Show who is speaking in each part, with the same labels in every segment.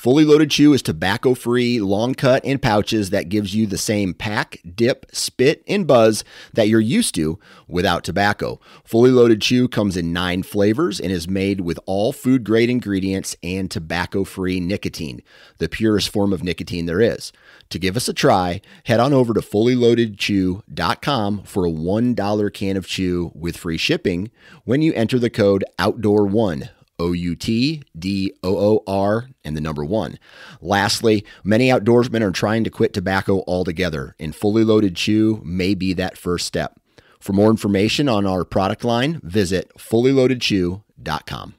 Speaker 1: Fully Loaded Chew is tobacco-free, long cut in pouches that gives you the same pack, dip, spit, and buzz that you're used to without tobacco. Fully Loaded Chew comes in 9 flavors and is made with all food-grade ingredients and tobacco-free nicotine, the purest form of nicotine there is. To give us a try, head on over to fullyloadedchew.com for a $1 can of chew with free shipping when you enter the code OUTDOOR1. OUTDOOR and the number 1. Lastly, many outdoorsmen are trying to quit tobacco altogether, and Fully Loaded Chew may be that first step. For more information on our product line, visit fullyloadedchew.com.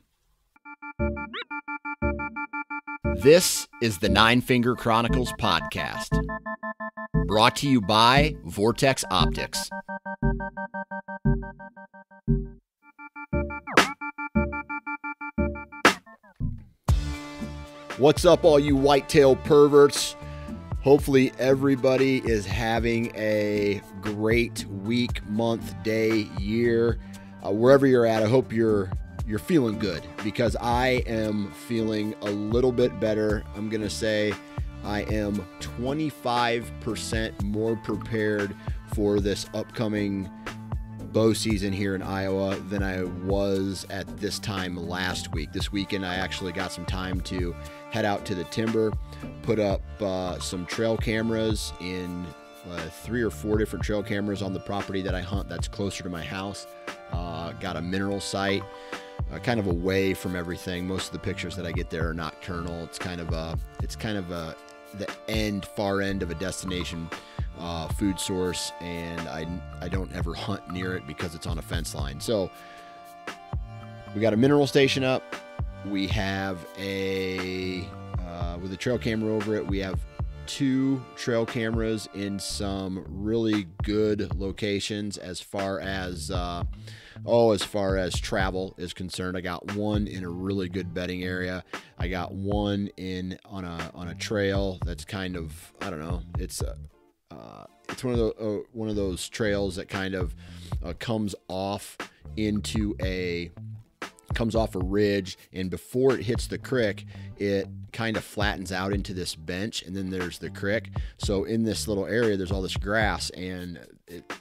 Speaker 1: This is the Nine Finger Chronicles podcast, brought to you by Vortex Optics. What's up, all you whitetail perverts? Hopefully everybody is having a great week, month, day, year. Wherever you're at, I hope you're feeling good, because I am feeling a little bit better. I'm going to say I am 25% more prepared for this upcoming bow season here in Iowa than I was at this time last week. This weekend, I actually got some time to head out to the timber, put up some trail cameras in 3 or 4 different trail cameras on the property that I hunt that's closer to my house. Got a mineral site, kind of away from everything. Most of the pictures that I get there are nocturnal. It's kind of the far end of a destination food source, and I don't ever hunt near it because it's on a fence line. So we got a mineral station up. We have with a trail camera over it, we have 2 trail cameras in some really good locations as far as travel is concerned. I got one in a really good bedding area. I got one on a trail that's kind of, I don't know, it's one of those trails that kind of comes off a ridge, and before it hits the creek, it kind of flattens out into this bench, and then there's the creek. So in this little area, there's all this grass, and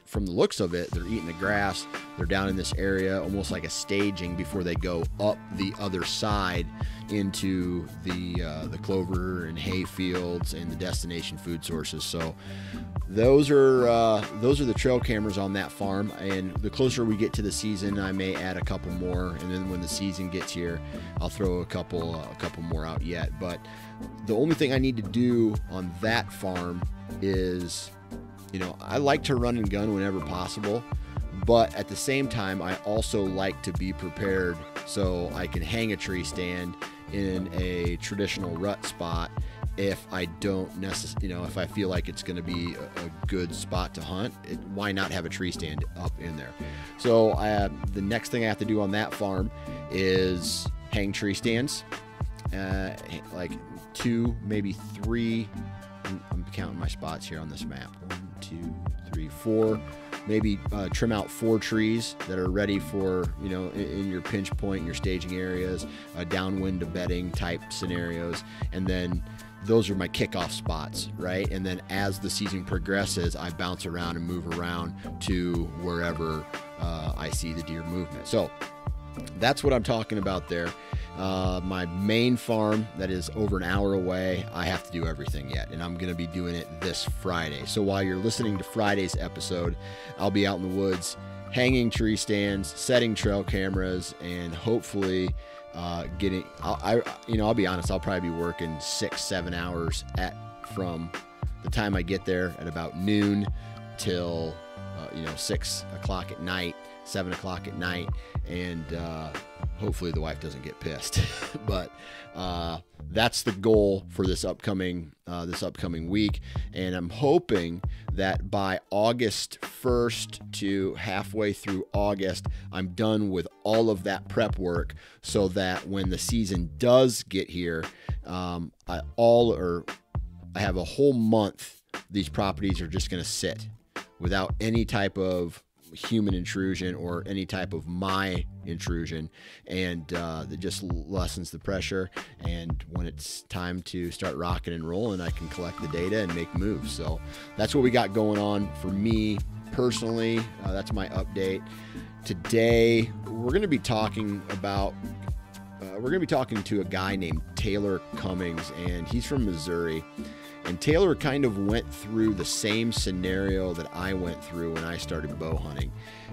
Speaker 1: from the looks of it, they're eating the grass. They're down in this area, almost like a staging before they go up the other side into the clover and hay fields and the destination food sources. So those are the trail cameras on that farm. And the closer we get to the season, I may add a couple more. And then when the season gets here, I'll throw a couple more out yet. But the only thing I need to do on that farm is, I like to run and gun whenever possible, but at the same time, I also like to be prepared so I can hang a tree stand in a traditional rut spot if I don't necessarily, if I feel like it's going to be a good spot to hunt. Why not have a tree stand up in there? So the next thing I have to do on that farm is hang tree stands, like 2, maybe 3. I'm counting my spots here on this map. 1, 2, 3, 4. Maybe trim out 4 trees that are ready for, in your pinch point, your staging areas, downwind to bedding type scenarios. And then those are my kickoff spots, right? And then as the season progresses, I bounce around and move around to wherever I see the deer movement. So that's what I'm talking about there. My main farm that is over an hour away, I have to do everything yet, and I'm going to be doing it this Friday. So while you're listening to Friday's episode, I'll be out in the woods hanging tree stands, setting trail cameras, and hopefully I'll be honest, I'll probably be working 6-7 hours from the time I get there at about noon till 6 o'clock at night, 7 o'clock at night, and hopefully the wife doesn't get pissed. But that's the goal for this upcoming week, and I'm hoping that by August 1st to halfway through August, I'm done with all of that prep work, so that when the season does get here, I have a whole month. These properties are just going to sit without any type of human intrusion or any type of my intrusion, and it just lessens the pressure. And when it's time to start rocking and rolling, I can collect the data and make moves. So that's what we got going on for me personally. That's my update. Today we're going to be talking about to a guy named Taylor Cummings, and he's from Missouri. And Taylor kind of went through the same scenario that I went through when I started bow hunting.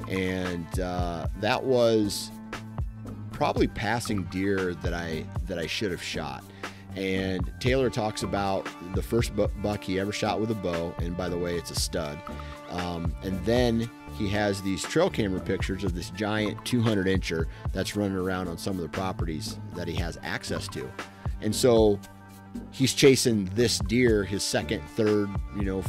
Speaker 1: And that was probably passing deer that I should have shot. And Taylor talks about the first buck he ever shot with a bow, and by the way, it's a stud. And then he has these trail camera pictures of this giant 200 incher that's running around on some of the properties that he has access to. And so he's chasing this deer his second, third,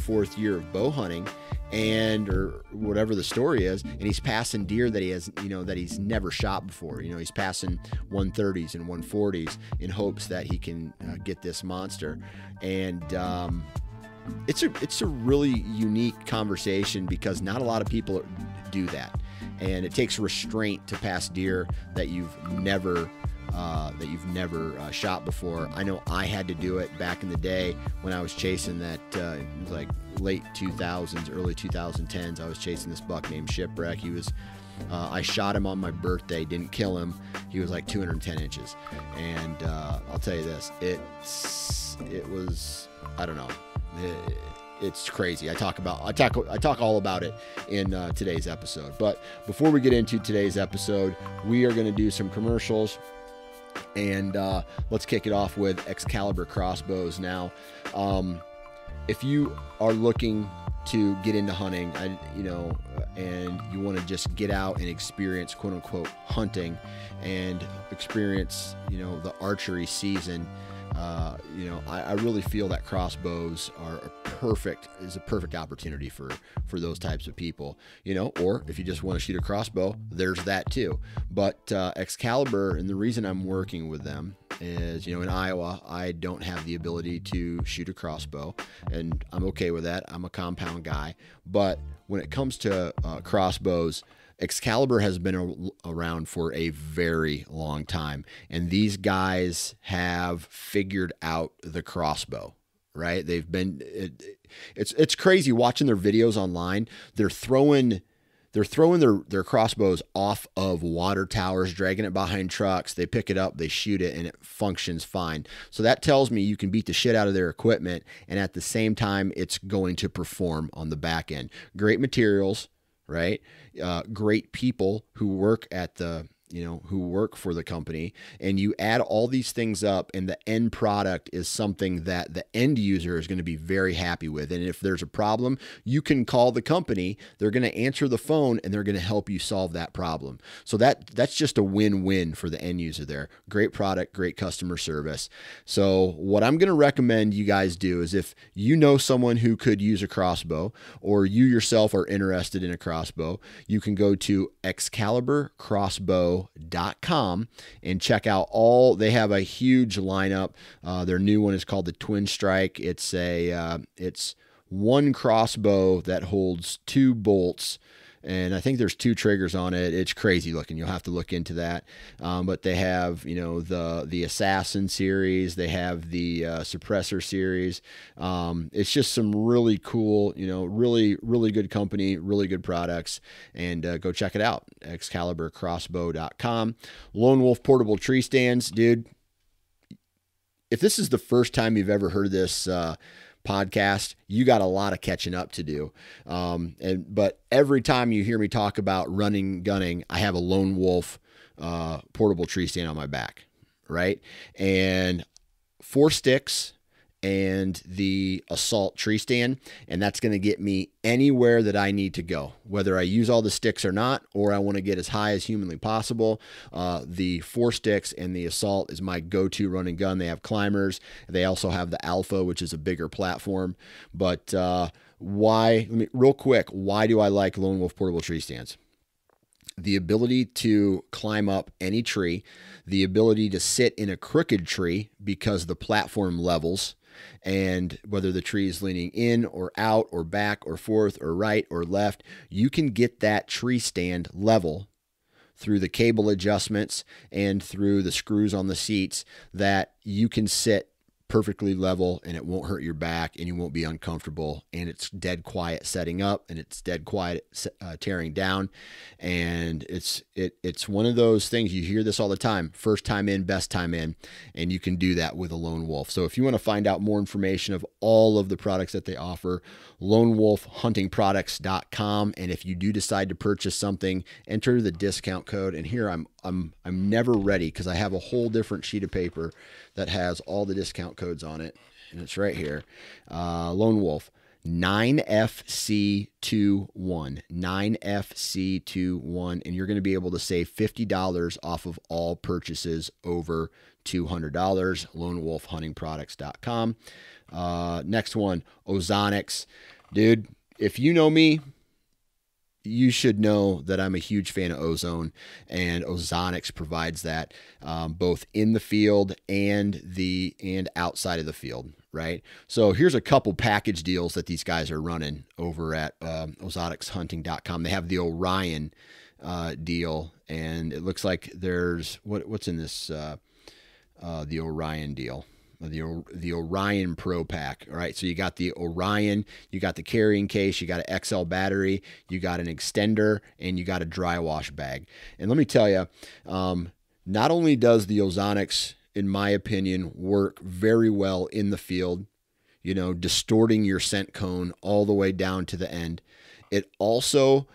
Speaker 1: fourth year of bow hunting, or whatever the story is, and he's passing deer that he has, that he's never shot before. He's passing 130s and 140s in hopes that he can get this monster. And it's a really unique conversation because not a lot of people do that, and it takes restraint to pass deer that you've never shot before. I know I had to do it back in the day when I was chasing that, it was like late 2000s, early 2010s. I was chasing this buck named Shipwreck. He was, I shot him on my birthday, didn't kill him. He was like 210 inches. And I'll tell you this, it was, I don't know. It's crazy. I talk all about it in today's episode. But before we get into today's episode, we are going to do some commercials. And let's kick it off with Excalibur crossbows. Now, if you are looking to get into hunting, and you want to just get out and experience quote unquote hunting and experience, the archery season, I really feel that crossbows are a perfect opportunity for those types of people, or if you just want to shoot a crossbow, there's that too. But Excalibur, and the reason I'm working with them is, in Iowa, I don't have the ability to shoot a crossbow, and I'm okay with that. I'm a compound guy. But when it comes to crossbows, Excalibur has been around for a very long time, and these guys have figured out the crossbow, right? It's crazy watching their videos online. They're throwing their crossbows off of water towers, dragging it behind trucks. They pick it up, they shoot it, and it functions fine. So that tells me you can beat the shit out of their equipment, and at the same time, it's going to perform on the back end. Great materials, right? Great people who work at who work for the company, and you add all these things up, and the end product is something that the end user is going to be very happy with. And if there's a problem, you can call the company, they're going to answer the phone, and they're going to help you solve that problem. So that's just a win-win for the end user there. Great product, great customer service. So what I'm going to recommend you guys do is, if you know someone who could use a crossbow, or you yourself are interested in a crossbow, you can go to excaliburcrossbow.com and check out they have a huge lineup. Their new one is called the Twin Strike. It's one crossbow that holds 2 bolts, and I think there's 2 triggers on it. It's crazy looking. You'll have to look into that. But they have, the Assassin series. They have the Suppressor series. It's just some really cool, really, really good company, really good products. And go check it out. excaliburcrossbow.com. Lone Wolf portable tree stands. Dude, if this is the first time you've ever heard this podcast, you got a lot of catching up to do. But every time you hear me talk about running, gunning, I have a Lone Wolf portable tree stand on my back, right? And 4 sticks and the Assault tree stand, and that's going to get me anywhere that I need to go, whether I use all the sticks or not, or I want to get as high as humanly possible. The 4 sticks and the Assault is my go-to run and gun. They have climbers. They also have the Alpha, which is a bigger platform. But real quick, why do I like Lone Wolf portable tree stands? The ability to climb up any tree, the ability to sit in a crooked tree because the platform levels. And whether the tree is leaning in or out or back or forth or right or left, you can get that tree stand level through the cable adjustments and through the screws on the seats, that you can sit perfectly level and it won't hurt your back and you won't be uncomfortable, and it's dead quiet setting up and it's dead quiet tearing down. And it's one of those things, you hear this all the time, first time in, best time in, and you can do that with a Lone Wolf. So if you want to find out more information of all of the products that they offer, lonewolfhuntingproducts.com. And if you do decide to purchase something, enter the discount code. And here I'm never ready, because I have a whole different sheet of paper that has all the discount codes on it, and it's right here. Lone Wolf 9FC21, 9FC21, and you're going to be able to save $50 off of all purchases over $200. lonewolfhuntingproducts.com. Next one, Ozonics. Dude, if you know me, you should know that I'm a huge fan of ozone, and Ozonics provides that both in the field and outside of the field, right? So here's a couple package deals that these guys are running over at ozonicshunting.com. They have the Orion deal, and it looks like there's what's in this the Orion deal. The Orion Pro Pack. All right, so you got the Orion, you got the carrying case, you got an XL battery, you got an extender, and you got a dry wash bag. And let me tell you, not only does the Ozonics, in my opinion, work very well in the field, you know, distorting your scent cone all the way down to the end, it also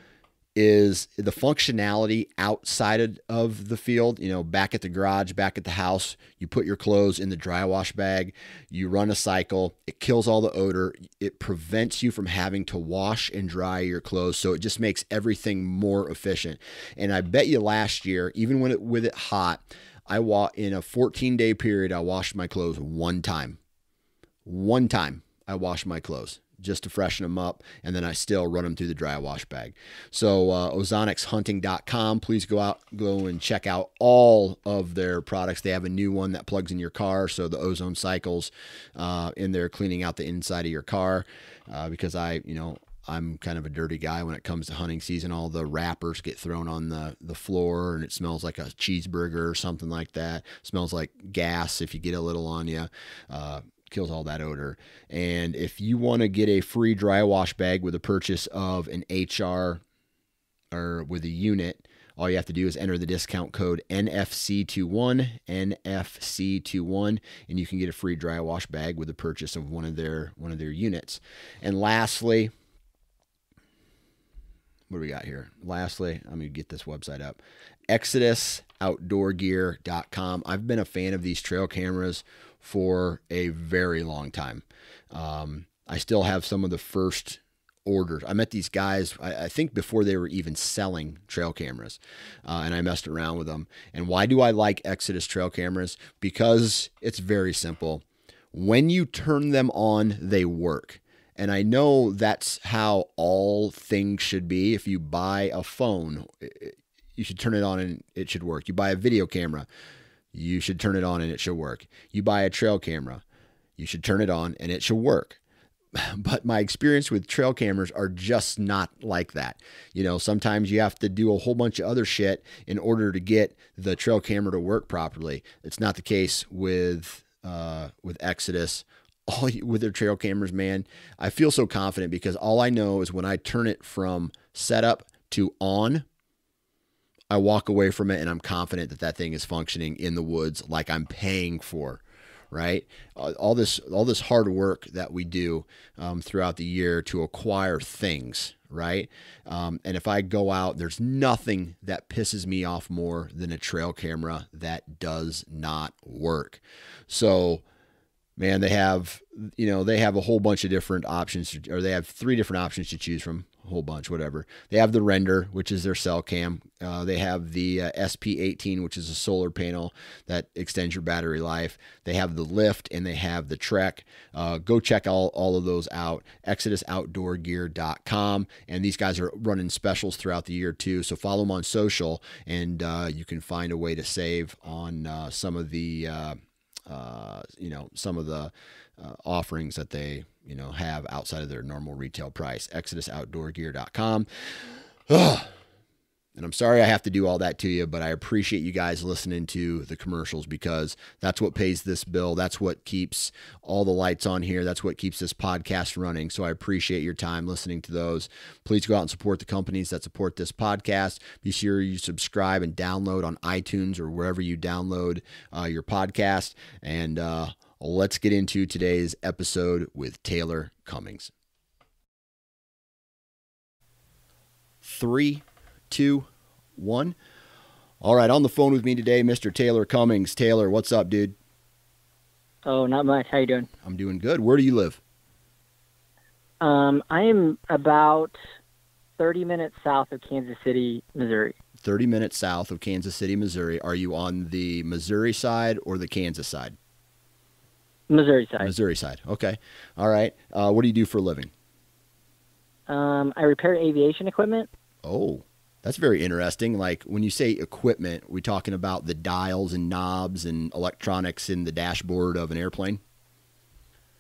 Speaker 1: is the functionality outside of the field, you know, back at the garage, back at the house. You put your clothes in the dry wash bag, you run a cycle, it kills all the odor, it prevents you from having to wash and dry your clothes, so it just makes everything more efficient. And I bet you last year, even with it hot, in a 14-day period, I washed my clothes one time. One time I washed my clothes, just to freshen them up, and then I still run them through the dry wash bag. So ozonicshunting.com, please go and check out all of their products. They have a new one that plugs in your car, so the ozone cycles in there cleaning out the inside of your car, because I'm kind of a dirty guy when it comes to hunting season. All the wrappers get thrown on the floor, and it smells like a cheeseburger or something like that. It smells like gas if you get a little on you. Kills all that odor. And if you want to get a free dry wash bag with a purchase of an HR or with a unit, all you have to do is enter the discount code NFC21, NFC21, and you can get a free dry wash bag with the purchase of one of their units. And lastly, what do we got here? Lastly, I'm going to get this website up. ExodusOutdoorGear.com. I've been a fan of these trail cameras for a very long time. I still have some of the first orders. I met these guys, I think before they were even selling trail cameras, and I messed around with them. And why do I like Exodus trail cameras? Because it's very simple. When you turn them on, they work. And I know that's how all things should be. If you buy a phone, you should turn it on and it should work. You buy a video camera, you should turn it on and it should work. You buy a trail camera, you should turn it on and it should work. But my experience with trail cameras are just not like that. You know, sometimes you have to do a whole bunch of other shit in order to get the trail camera to work properly. It's not the case with Exodus. With their trail cameras, man, I feel so confident because all I know is when I turn it from setup to on, I walk away from it and I'm confident that that thing is functioning in the woods like I'm paying for, right? All this hard work that we do throughout the year to acquire things, right? And if I go out, there's nothing that pisses me off more than a trail camera that does not work. So, man, they have a whole bunch of different options, or they have 3 different options to choose from, a whole bunch, whatever. They have the Render, which is their cell cam. They have the SP18, which is a solar panel that extends your battery life. They have the Lift, and they have the Trek. Go check all of those out, ExodusOutdoorGear.com. And these guys are running specials throughout the year too, so follow them on social, and you can find a way to save on some of the some of the offerings that they, have outside of their normal retail price. ExodusOutdoorGear.com. And I'm sorry I have to do all that to you, but I appreciate you guys listening to the commercials, because that's what pays this bill. That's what keeps all the lights on here. That's what keeps this podcast running. So I appreciate your time listening to those. Please go out and support the companies that support this podcast. Be sure you subscribe and download on iTunes or wherever you download your podcast. And let's get into today's episode with Taylor Cummings. 3, 2, 1. All right, on the phone with me today, Mr. Taylor Cummings. Taylor, what's up, dude?
Speaker 2: Oh, not much. How you doing?
Speaker 1: I'm doing good. Where do you live?
Speaker 2: I am about 30 minutes south of Kansas City, Missouri.
Speaker 1: 30 minutes south of Kansas City, Missouri. Are you on the Missouri side or the Kansas side?
Speaker 2: Missouri side.
Speaker 1: Missouri side. Okay. All right. What do you do for a living?
Speaker 2: I repair aviation equipment.
Speaker 1: Oh, that's very interesting. Like, when you say equipment, we talking about the dials and knobs and electronics in the dashboard of an airplane?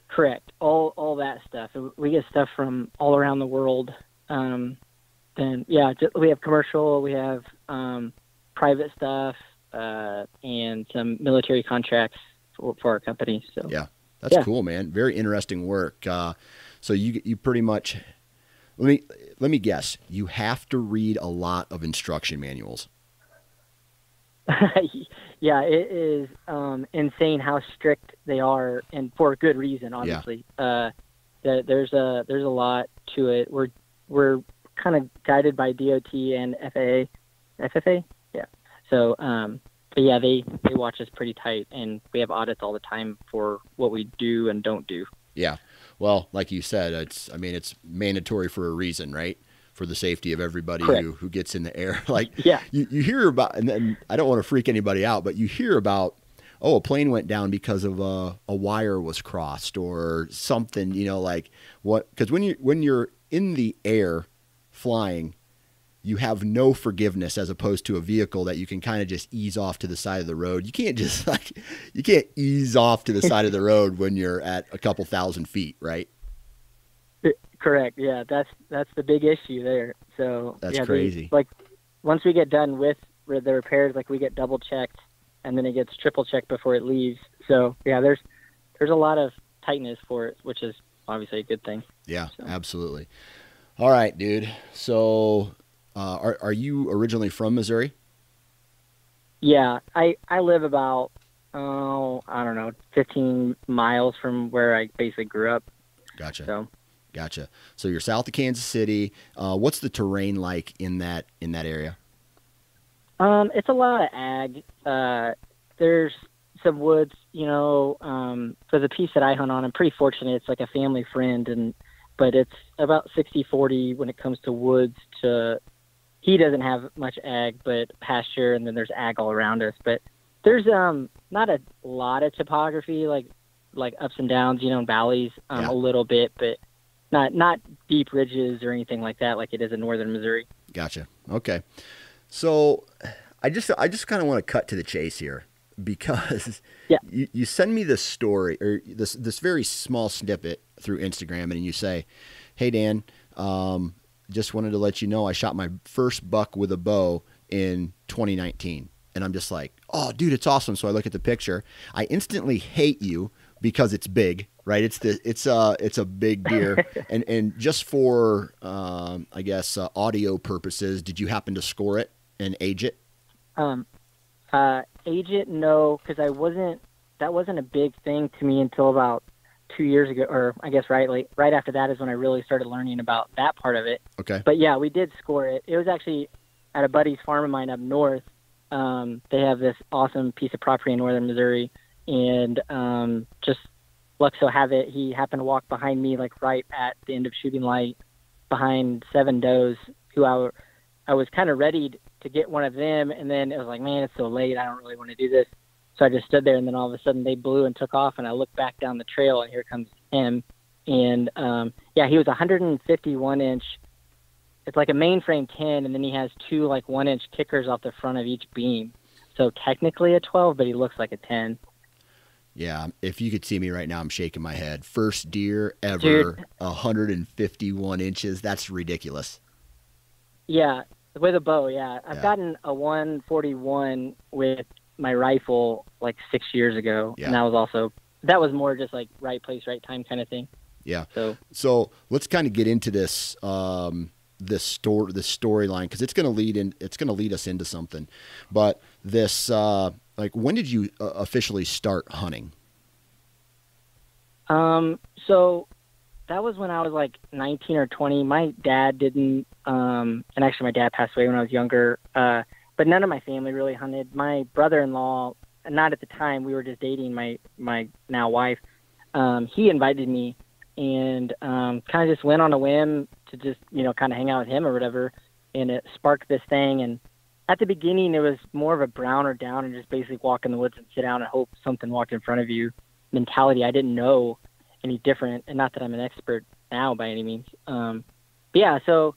Speaker 2: Correct. All that stuff. We get stuff from all around the world. We have commercial, we have private stuff, and some military contracts for our company. So
Speaker 1: yeah, that's cool, man. Very interesting work. So you pretty much. Let me guess. You have to read a lot of instruction manuals.
Speaker 2: Yeah, it is insane how strict they are, and for a good reason, obviously. Yeah. There's a lot to it. We're kind of guided by DOT and FFA. Yeah. So, but yeah, they watch us pretty tight, and we have audits all the time for what we do and don't do.
Speaker 1: Yeah. Well, like you said, it's mandatory for a reason, right? For the safety of everybody who gets in the air. Like,
Speaker 2: yeah.
Speaker 1: You hear about, and then I don't want to freak anybody out, but you hear about, a plane went down because of a wire was crossed or something, like what, because when you're in the air flying, you have no forgiveness, as opposed to a vehicle that you can kind of just ease off to the side of the road. You can't just you can't ease off to the side of the road when you're at a couple thousand feet, right?
Speaker 2: Correct. Yeah, that's the big issue there. So
Speaker 1: that's crazy.
Speaker 2: Once we get done with the repairs, we get double checked, and then it gets triple checked before it leaves. So yeah, there's a lot of tightness for it, which is obviously a good thing.
Speaker 1: Yeah, so. Absolutely. All right, dude. So. Are you originally from Missouri?
Speaker 2: Yeah, I live about, 15 miles from where I basically grew up.
Speaker 1: Gotcha. Gotcha. So you're south of Kansas City. What's the terrain like in that area?
Speaker 2: It's a lot of ag. There's some woods, for the piece that I hunt on. I'm pretty fortunate. It's like a family friend, but it's about 60-40 when it comes to woods to. He doesn't have much ag, but pasture, and then there's ag all around us. But there's not a lot of topography, like ups and downs, and valleys, a little bit, but not deep ridges or anything like that, like it is in northern Missouri.
Speaker 1: Gotcha. Okay. So I just kind of want to cut to the chase here, because you send me this story, or this very small snippet through Instagram, and you say, "Hey Dan, just wanted to let you know I shot my first buck with a bow in 2019." And I'm just like, "Oh, dude, it's awesome." So I look at the picture. I instantly hate you because it's big, right? It's a big deer. and just for audio purposes, did you happen to score it and age it?
Speaker 2: Age it, no, because that wasn't a big thing to me until about 2 years ago, or I guess right after that is when I really started learning about that part of it.
Speaker 1: Okay.
Speaker 2: But yeah, we did score it. It was actually at a buddy's farm of mine up north. They have this awesome piece of property in northern Missouri, and just luck so have it, he happened to walk behind me right at the end of shooting light behind 7 does who I was kind of ready to get one of them, and then it was like, man, it's so late, I don't really want to do this. So I just stood there, and then all of a sudden they blew and took off, and I looked back down the trail, and here comes him. And, he was 151-inch. It's like a mainframe 10, and then he has 2 1-inch kickers off the front of each beam. So technically a 12, but he looks like a 10.
Speaker 1: Yeah, if you could see me right now, I'm shaking my head. First deer ever,
Speaker 2: Dude.
Speaker 1: 151 inches. That's ridiculous.
Speaker 2: Yeah, with a bow. Yeah, I've
Speaker 1: Yeah.
Speaker 2: gotten a 141 with my rifle like 6 years ago,
Speaker 1: Yeah.
Speaker 2: and that was more just like right place, right time kind of thing.
Speaker 1: Yeah.
Speaker 2: So
Speaker 1: let's kind of get into this this storyline, because it's going to lead us into something. But this like, when did you officially start hunting?
Speaker 2: so that was when I was like 19 or 20. My dad didn't, and actually my dad passed away when I was younger. But none of my family really hunted. My brother-in-law, not at the time, we were just dating my now wife. He invited me, and kind of just went on a whim to just, kind of hang out with him or whatever. And it sparked this thing. And at the beginning, it was more of a brown or down and just basically walk in the woods and sit down and hope something walked in front of you mentality. I didn't know any different, and not that I'm an expert now by any means. But yeah, so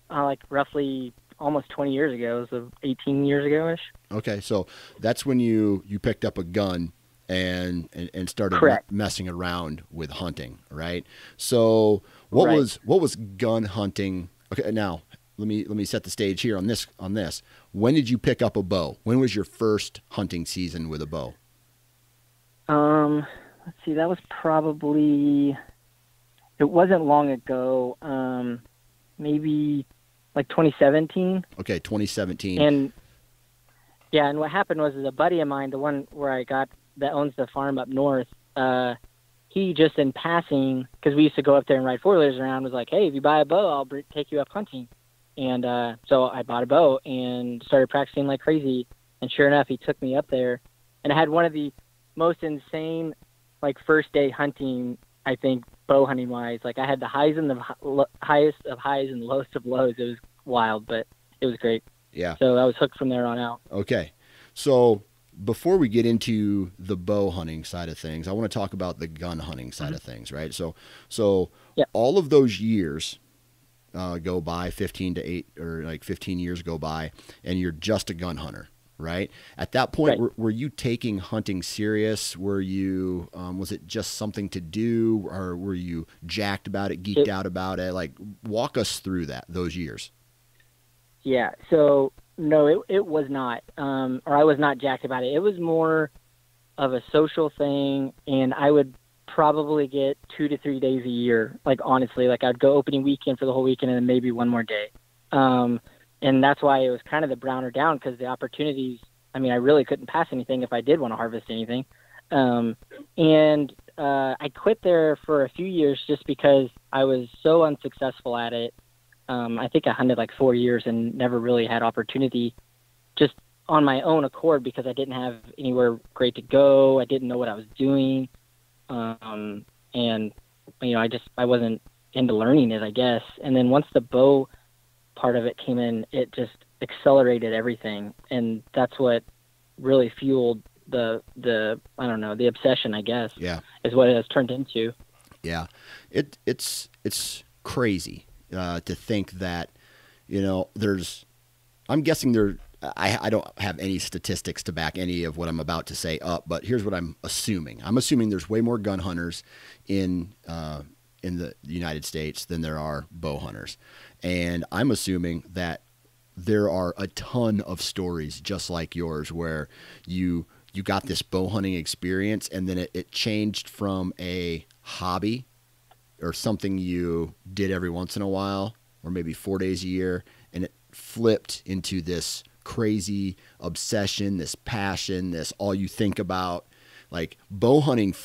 Speaker 2: like roughly almost 20 years ago, so 18 years ago-ish.
Speaker 1: Okay, so that's when you picked up a gun and started messing around with hunting, right? So what was gun hunting? Okay, now let me set the stage here on this. When did you pick up a bow? When was your first hunting season with a bow?
Speaker 2: Let's see, that was probably, it wasn't long ago, maybe like 2017.
Speaker 1: Okay, 2017.
Speaker 2: And yeah, and what happened was, a buddy of mine, the one where I got, that owns the farm up north, he just in passing, because we used to go up there and ride four-wheelers around, was like, hey, if you buy a bow, I'll take you up hunting. And so I bought a bow and started practicing like crazy. And sure enough, he took me up there. And I had one of the most insane, like, first day hunting, I think, bow hunting wise. Like, I had the highest and the highest of highs and lowest of lows. It was wild, but it was great.
Speaker 1: Yeah.
Speaker 2: So I was hooked from there on out.
Speaker 1: Okay. So before we get into the bow hunting side of things, I want to talk about the gun hunting side of things, right? So yeah. All of those years go by, 15 years go by, and you're just a gun hunter, right? At that point,
Speaker 2: right.
Speaker 1: were you taking hunting serious? Were you, was it just something to do, or were you jacked about it, geeked out about it? Like, walk us through those years.
Speaker 2: Yeah. So no, it was not, or I was not jacked about it. It was more of a social thing, and I would probably get 2 to 3 days a year. Like, honestly, like, I'd go opening weekend for the whole weekend and then maybe one more day. And that's why it was kind of the brown or down, because the opportunities, I mean, I really couldn't pass anything if I did want to harvest anything. And I quit there for a few years just because I was so unsuccessful at it. I think I hunted like 4 years and never really had opportunity, just on my own accord, because I didn't have anywhere great to go. I didn't know what I was doing. And, I wasn't into learning it, I guess. And then once the bow part of it came in, it just accelerated everything. And that's what really fueled the I don't know, the obsession, I guess. Yeah. Is what it has turned into.
Speaker 1: Yeah. It's crazy to think that, I'm guessing I don't have any statistics to back any of what I'm about to say up, but here's what I'm assuming. I'm assuming there's way more gun hunters in the United States than there are bow hunters. And I'm assuming that there are a ton of stories just like yours where you got this bow hunting experience, and then it changed from a hobby or something you did every once in a while, or maybe 4 days a year, and it flipped into this crazy obsession, this passion, this all you think about. Like, bow hunting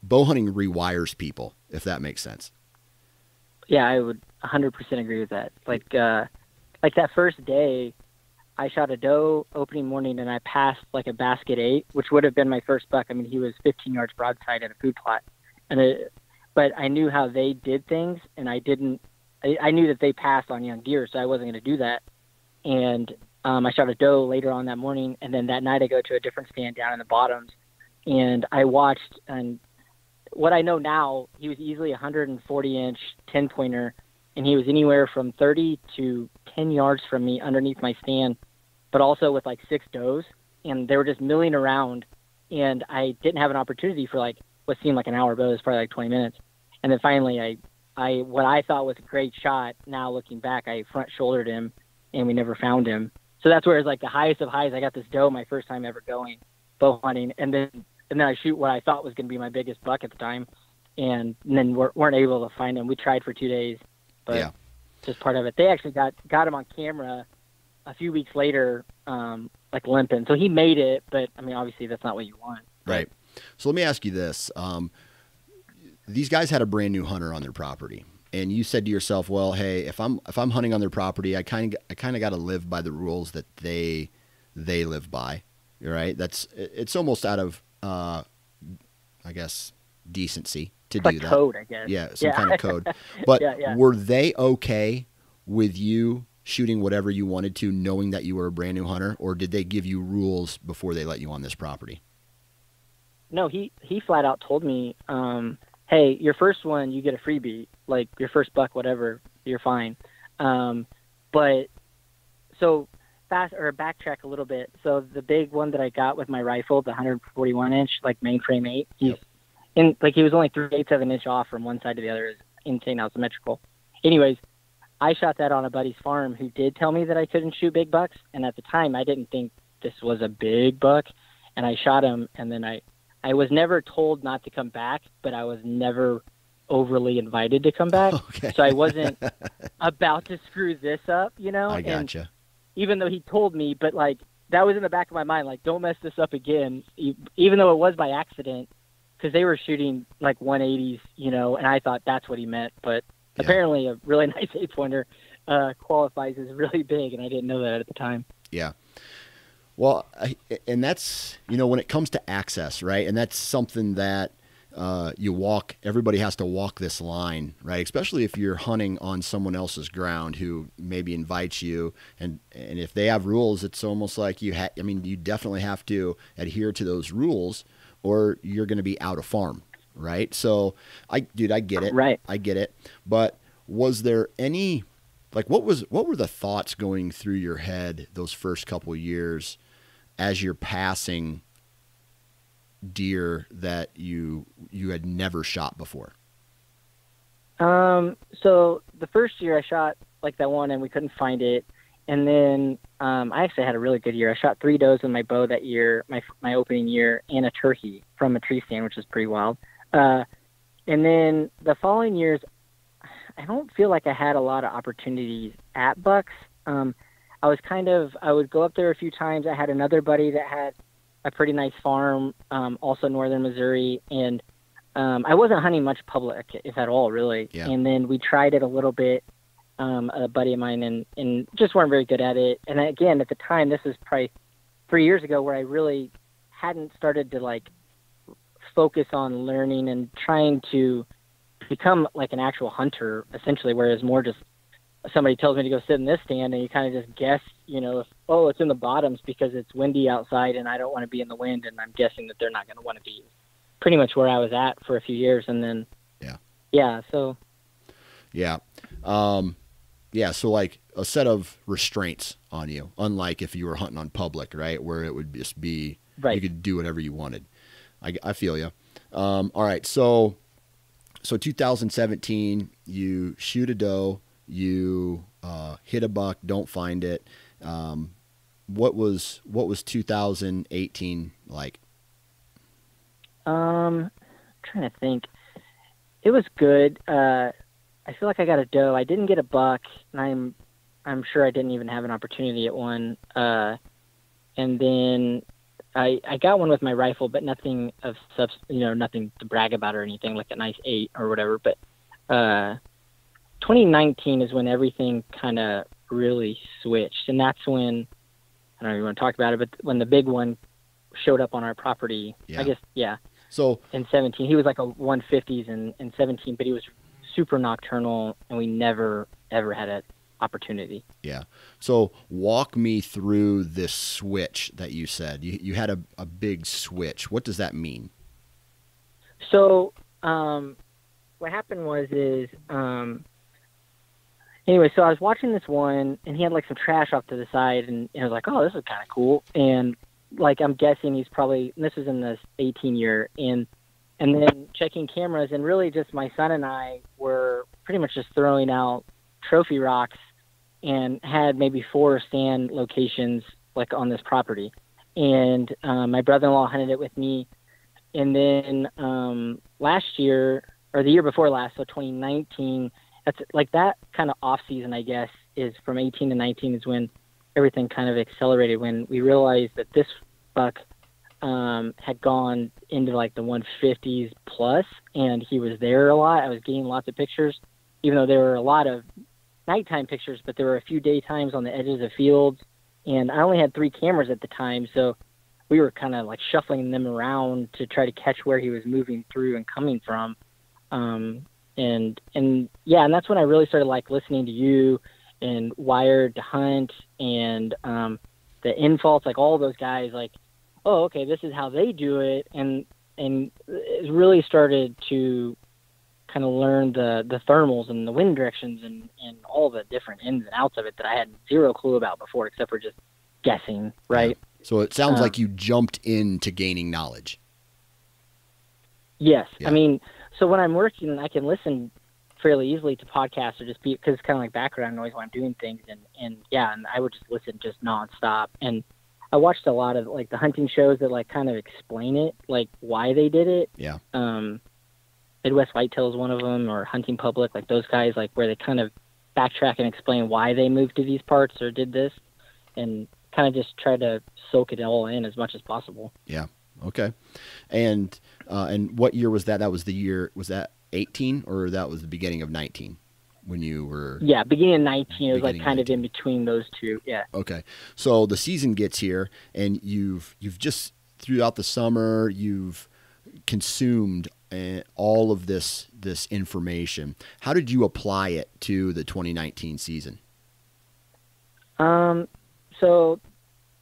Speaker 1: rewires people, if that makes sense.
Speaker 2: Yeah, I would 100% agree with that. Like that first day, I shot a doe opening morning, and I passed like a basket 8, which would have been my first buck. I mean, he was 15 yards broadside at a food plot, but I knew how they did things, and I knew that they passed on young deer, so I wasn't going to do that. And I shot a doe later on that morning, and then that night I go to a different stand down in the bottoms, and I watched, and what I know now, he was easily 140-inch 10-pointer, and he was anywhere from 30 to 10 yards from me underneath my stand, but also with like 6 does, and they were just milling around. and I didn't have an opportunity for like what seemed like an hour, but it was probably like 20 minutes. And then finally, what I thought was a great shot. Now looking back, I front shouldered him, and we never found him. So that's where it's like the highest of highs. I got this doe my first time ever going bow hunting, and then I shoot what I thought was going to be my biggest buck at the time, and then weren't able to find him. We tried for 2 days, but just part of it. They actually got him on camera a few weeks later, like limping. So he made it, but I mean, obviously that's not what you want.
Speaker 1: Right. So let me ask you this. These guys had a brand new hunter on their property, and you said to yourself, well, hey, if I'm hunting on their property, I kind of got to live by the rules that they live by. Right. It's almost out of, I guess, decency to do that.
Speaker 2: Code, I guess.
Speaker 1: Yeah. Some kind of code. But were they okay with you shooting whatever you wanted to, knowing that you were a brand new hunter, or did they give you rules before they let you on this property?
Speaker 2: No, he flat out told me, hey, your first one, you get a freebie, like your first buck, whatever, you're fine. But so backtrack a little bit. So the big one that I got with my rifle, the 141 inch, like mainframe 8, he was only 3/8 of an inch off from one side to the other. It's insane how symmetrical. Anyways, I shot that on a buddy's farm who did tell me that I couldn't shoot big bucks. And at the time I didn't think this was a big buck, and I shot him. And then I was never told not to come back, but I was never overly invited to come back.
Speaker 1: Okay.
Speaker 2: So I wasn't about to screw this up, you know?
Speaker 1: I gotcha.
Speaker 2: And even though he told me, but like that was in the back of my mind, like, don't mess this up again, even though it was by accident, because they were shooting like 180s, you know, and I thought that's what he meant. But apparently a really nice 8-pointer qualifies as really big, and I didn't know that at the time.
Speaker 1: Yeah. Well, and that's, you know, when it comes to access, right? And that's something that everybody has to walk this line, right? Especially if you're hunting on someone else's ground who maybe invites you. And if they have rules, it's almost like you definitely have to adhere to those rules or you're going to be out of farm, right? So I get it.
Speaker 2: Right.
Speaker 1: I get it. But was there any, like, what were the thoughts going through your head those first couple of years as you're passing deer that you had never shot before?
Speaker 2: So the first year I shot like that one and we couldn't find it. And then, I actually had a really good year. I shot 3 does with my bow that year, my opening year, and a turkey from a tree stand, which is pretty wild. And then the following years, I don't feel like I had a lot of opportunities at bucks. I would go up there a few times. I had another buddy that had a pretty nice farm, also northern Missouri, and I wasn't hunting much public, if at all, really.
Speaker 1: Yeah.
Speaker 2: And then we tried it a little bit, a buddy of mine, and just weren't very good at it. And again, at the time, this was probably 3 years ago, where I really hadn't started to like focus on learning and trying to become like an actual hunter, essentially, whereas more just somebody tells me to go sit in this stand and you kind of just guess, you know, it's in the bottoms because it's windy outside and I don't want to be in the wind, and I'm guessing that they're not going to want to be. Pretty much where I was at for a few years. And then
Speaker 1: so like a set of restraints on you, unlike if you were hunting on public, right, where it would just be you could do whatever you wanted. I feel you. All right, so 2017, you shoot a doe, you hit a buck, don't find it. What was 2018 like?
Speaker 2: Trying to think. It was good. I feel like I got a doe. I didn't get a buck, and I'm sure I didn't even have an opportunity at one. And then I got one with my rifle, but nothing of nothing to brag about or anything, like a nice 8 or whatever. But 2019 is when everything kind of really switched, and that's when, I don't know if you want to talk about it, but when the big one showed up on our property. I guess,
Speaker 1: So
Speaker 2: in 17, he was like a 150s in 17, but he was super nocturnal, and we never ever had an opportunity. Yeah.
Speaker 1: So walk me through this switch that you said. You had a big switch. What does that mean?
Speaker 2: So what happened was anyway, so I was watching this one, and he had like some trash off to the side, and I was like, oh, this is kind of cool. And like I'm guessing he's probably, this is in this 18 year, and then checking cameras, and really just my son and I were pretty much just throwing out trophy rocks and had maybe 4 stand locations like on this property. And my brother-in-law hunted it with me. And then last year, or the year before last, so 2019, that's like that kind of off season, I guess, is from 18 to 19 is when everything kind of accelerated, when we realized that this buck had gone into like the 150s plus, and he was there a lot. I was getting lots of pictures, even though there were a lot of nighttime pictures, but there were a few daytimes on the edges of fields. And I only had 3 cameras at the time, so we were kind of like shuffling them around to try to catch where he was moving through and coming from. And that's when I really started like listening to you and Wired to Hunt and the Infaults, like all those guys, like, oh, okay, this is how they do it. And it really started to kind of learn the thermals and the wind directions and all the different ins and outs of it that I had zero clue about before, except for just guessing, right?
Speaker 1: Yeah. So it sounds like you jumped into gaining knowledge.
Speaker 2: Yes.
Speaker 1: Yeah.
Speaker 2: I mean, so when I'm working, I can listen fairly easily to podcasts, or just be, because it's kind of like background noise when I'm doing things. And I would just listen just nonstop. And I watched a lot of like the hunting shows that like kind of explain it, like why they did it.
Speaker 1: Yeah.
Speaker 2: Midwest Whitetail is one of them, or Hunting Public, like those guys, like where they kind of backtrack and explain why they moved to these parts or did this, and kind of just try to soak it all in as much as possible.
Speaker 1: Yeah. Okay. And what year was that? That was the year, was that 18 or that was the beginning of 19 when you were?
Speaker 2: Yeah. Beginning of 19. It was like kind of in between those two. Yeah.
Speaker 1: Okay. So the season gets here, and you've just throughout the summer, you've consumed all of this information. How did you apply it to the 2019 season?
Speaker 2: So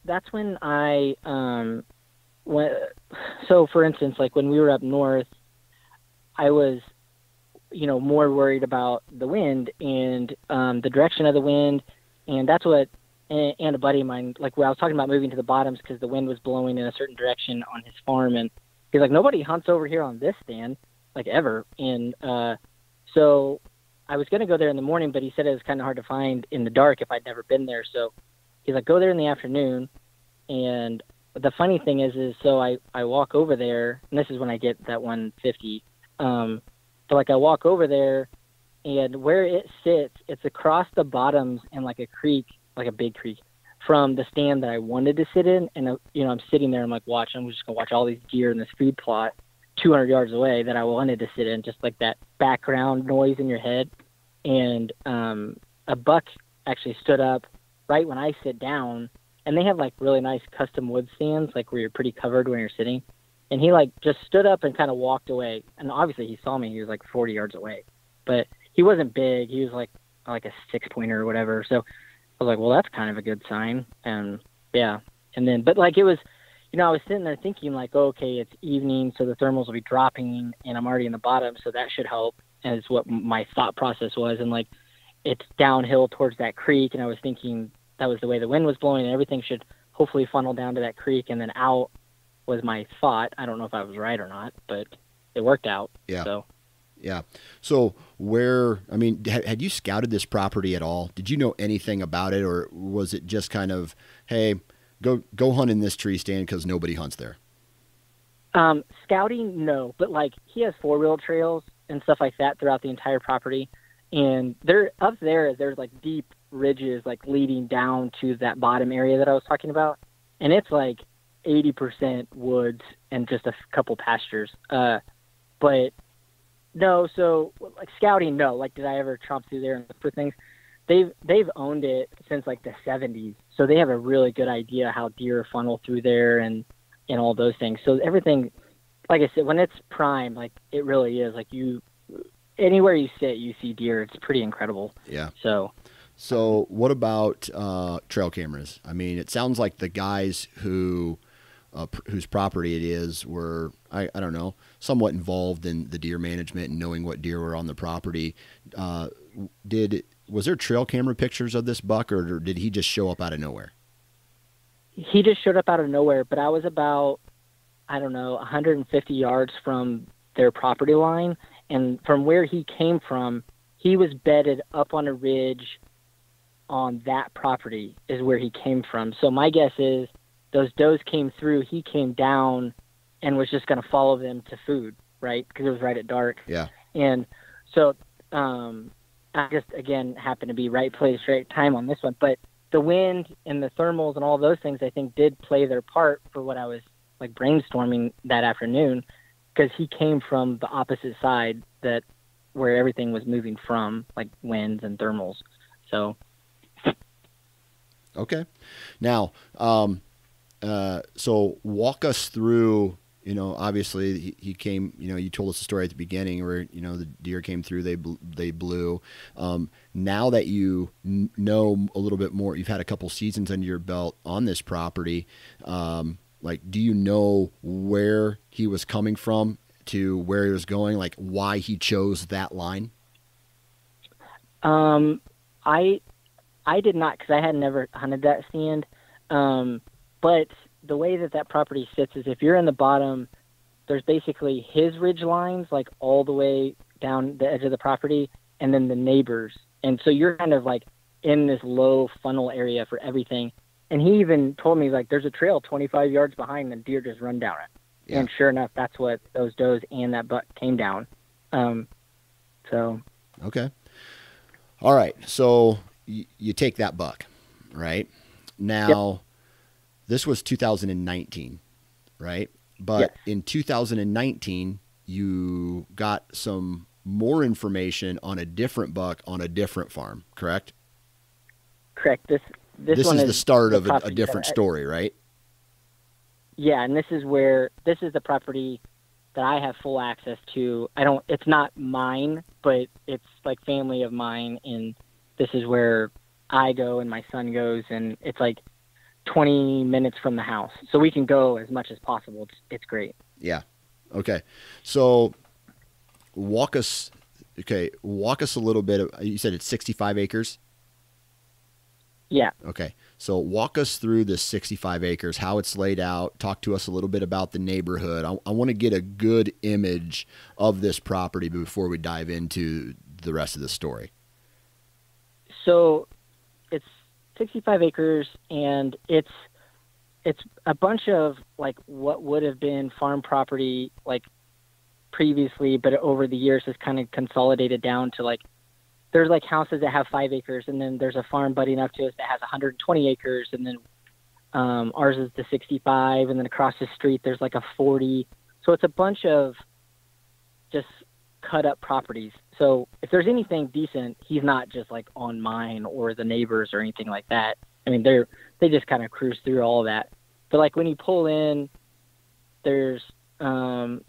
Speaker 2: that's when I, so for instance, like when we were up north, I was, more worried about the wind and, the direction of the wind. And that's what, and a buddy of mine, like when I was talking about moving to the bottoms because the wind was blowing in a certain direction on his farm, and he's like, nobody hunts over here on this stand, like ever. And so I was going to go there in the morning, but he said it was kind of hard to find in the dark if I'd never been there. So he's like, go there in the afternoon. And the funny thing is so I walk over there, and this is when I get that 150. So like I walk over there, and where it sits, it's across the bottoms in like a creek, like a big creek, from the stand that I wanted to sit in. And, I'm sitting there, I'm like, I'm just going to watch all these deer in this food plot 200 yards away that I wanted to sit in, just like that background noise in your head. And a buck actually stood up right when I sit down, and they have like really nice custom wood stands, like where you're pretty covered when you're sitting. And he like just stood up and kind of walked away. And obviously he saw me, he was like 40 yards away, but he wasn't big. He was like a 6-pointer or whatever. So I was like, well, that's kind of a good sign. And yeah. And then, but like it was, I was sitting there thinking like, okay, it's evening, so the thermals will be dropping, and I'm already in the bottom, so that should help, is what my thought process was. And like, it's downhill towards that creek, and I was thinking that was the way the wind was blowing, and everything should hopefully funnel down to that creek and then out, was my thought. I don't know if I was right or not, but it worked out.
Speaker 1: Yeah.
Speaker 2: So.
Speaker 1: Yeah. So had you scouted this property at all? Did you know anything about it, or was it just kind of, hey, go hunt in this tree stand because nobody hunts there?
Speaker 2: Scouting, no, but like he has 4-wheel trails and stuff like that throughout the entire property. And there's like deep ridges, like leading down to that bottom area that I was talking about. And it's like 80% woods and just a couple pastures. But no, so like scouting, no. Like, did I ever tromp through there and look for things? They've owned it since like the 70s, so they have a really good idea how deer funnel through there and all those things. So everything, like I said, when it's prime, like it really is. Like anywhere you sit, you see deer. It's pretty incredible.
Speaker 1: Yeah.
Speaker 2: So
Speaker 1: what about trail cameras? I mean, it sounds like the guys whose property it is were, I don't know, somewhat involved in the deer management and knowing what deer were on the property. Was there trail camera pictures of this buck, or did he just show up out of nowhere?
Speaker 2: he just showed up out of nowhere, but I was about, I don't know, 150 yards from their property line. And from where he came from, he was bedded up on a ridge on that property is where he came from. So my guess is those does came through, he came down and was just going to follow them to food, right? Because it was right at dark.
Speaker 1: Yeah.
Speaker 2: And so I just, again, happened to be right place, right time on this one. But the wind and the thermals and all those things, I think, did play their part for what I was like brainstorming that afternoon, because he came from the opposite side that where everything was moving from, like winds and thermals. So.
Speaker 1: Okay. Now, so walk us through, you know, obviously he came, you know, you told us the story at the beginning where, you know, the deer came through, they blew. Now that you know a little bit more, you've had a couple seasons under your belt on this property. Like, do you know where he was coming from to where he was going? Like why he chose that line?
Speaker 2: I did not, because I had never hunted that stand. But the way that property sits is if you're in the bottom, there's basically his ridge lines, like all the way down the edge of the property, and then the neighbors. And so you're kind of like in this low funnel area for everything. And he even told me, like, there's a trail 25 yards behind, and deer just run down it. Yeah. And sure enough, that's what those does and that buck came down. So. Okay.
Speaker 1: All right. So you take that buck, right? Now, yep. This was 2019, right? But yep. In 2019, you got some more information on a different buck on a different farm, correct?
Speaker 2: Correct. This
Speaker 1: one is the start of a different story, right?
Speaker 2: Yeah, and this is the property that I have full access to. It's not mine, but it's like family of mine, and this is where I go and my son goes, and it's like 20 minutes from the house. So we can go as much as possible. It's great.
Speaker 1: Yeah. Okay. So walk us a little bit. You said it's 65 acres?
Speaker 2: Yeah.
Speaker 1: Okay. So walk us through this 65 acres, how it's laid out. Talk to us a little bit about the neighborhood. I want to get a good image of this property before we dive into the rest of the story.
Speaker 2: So it's 65 acres, and it's a bunch of like what would have been farm property like previously, but over the years has kind of consolidated down to like, there's like houses that have 5 acres, and then there's a farm buddying up to us that has 120 acres, and then ours is the 65, and then across the street there's like a 40. So it's a bunch of just cut up properties. So if there's anything decent, he's not just like on mine or the neighbors or anything like that. I mean, they just kind of cruise through all of that. But like when you pull in, there's some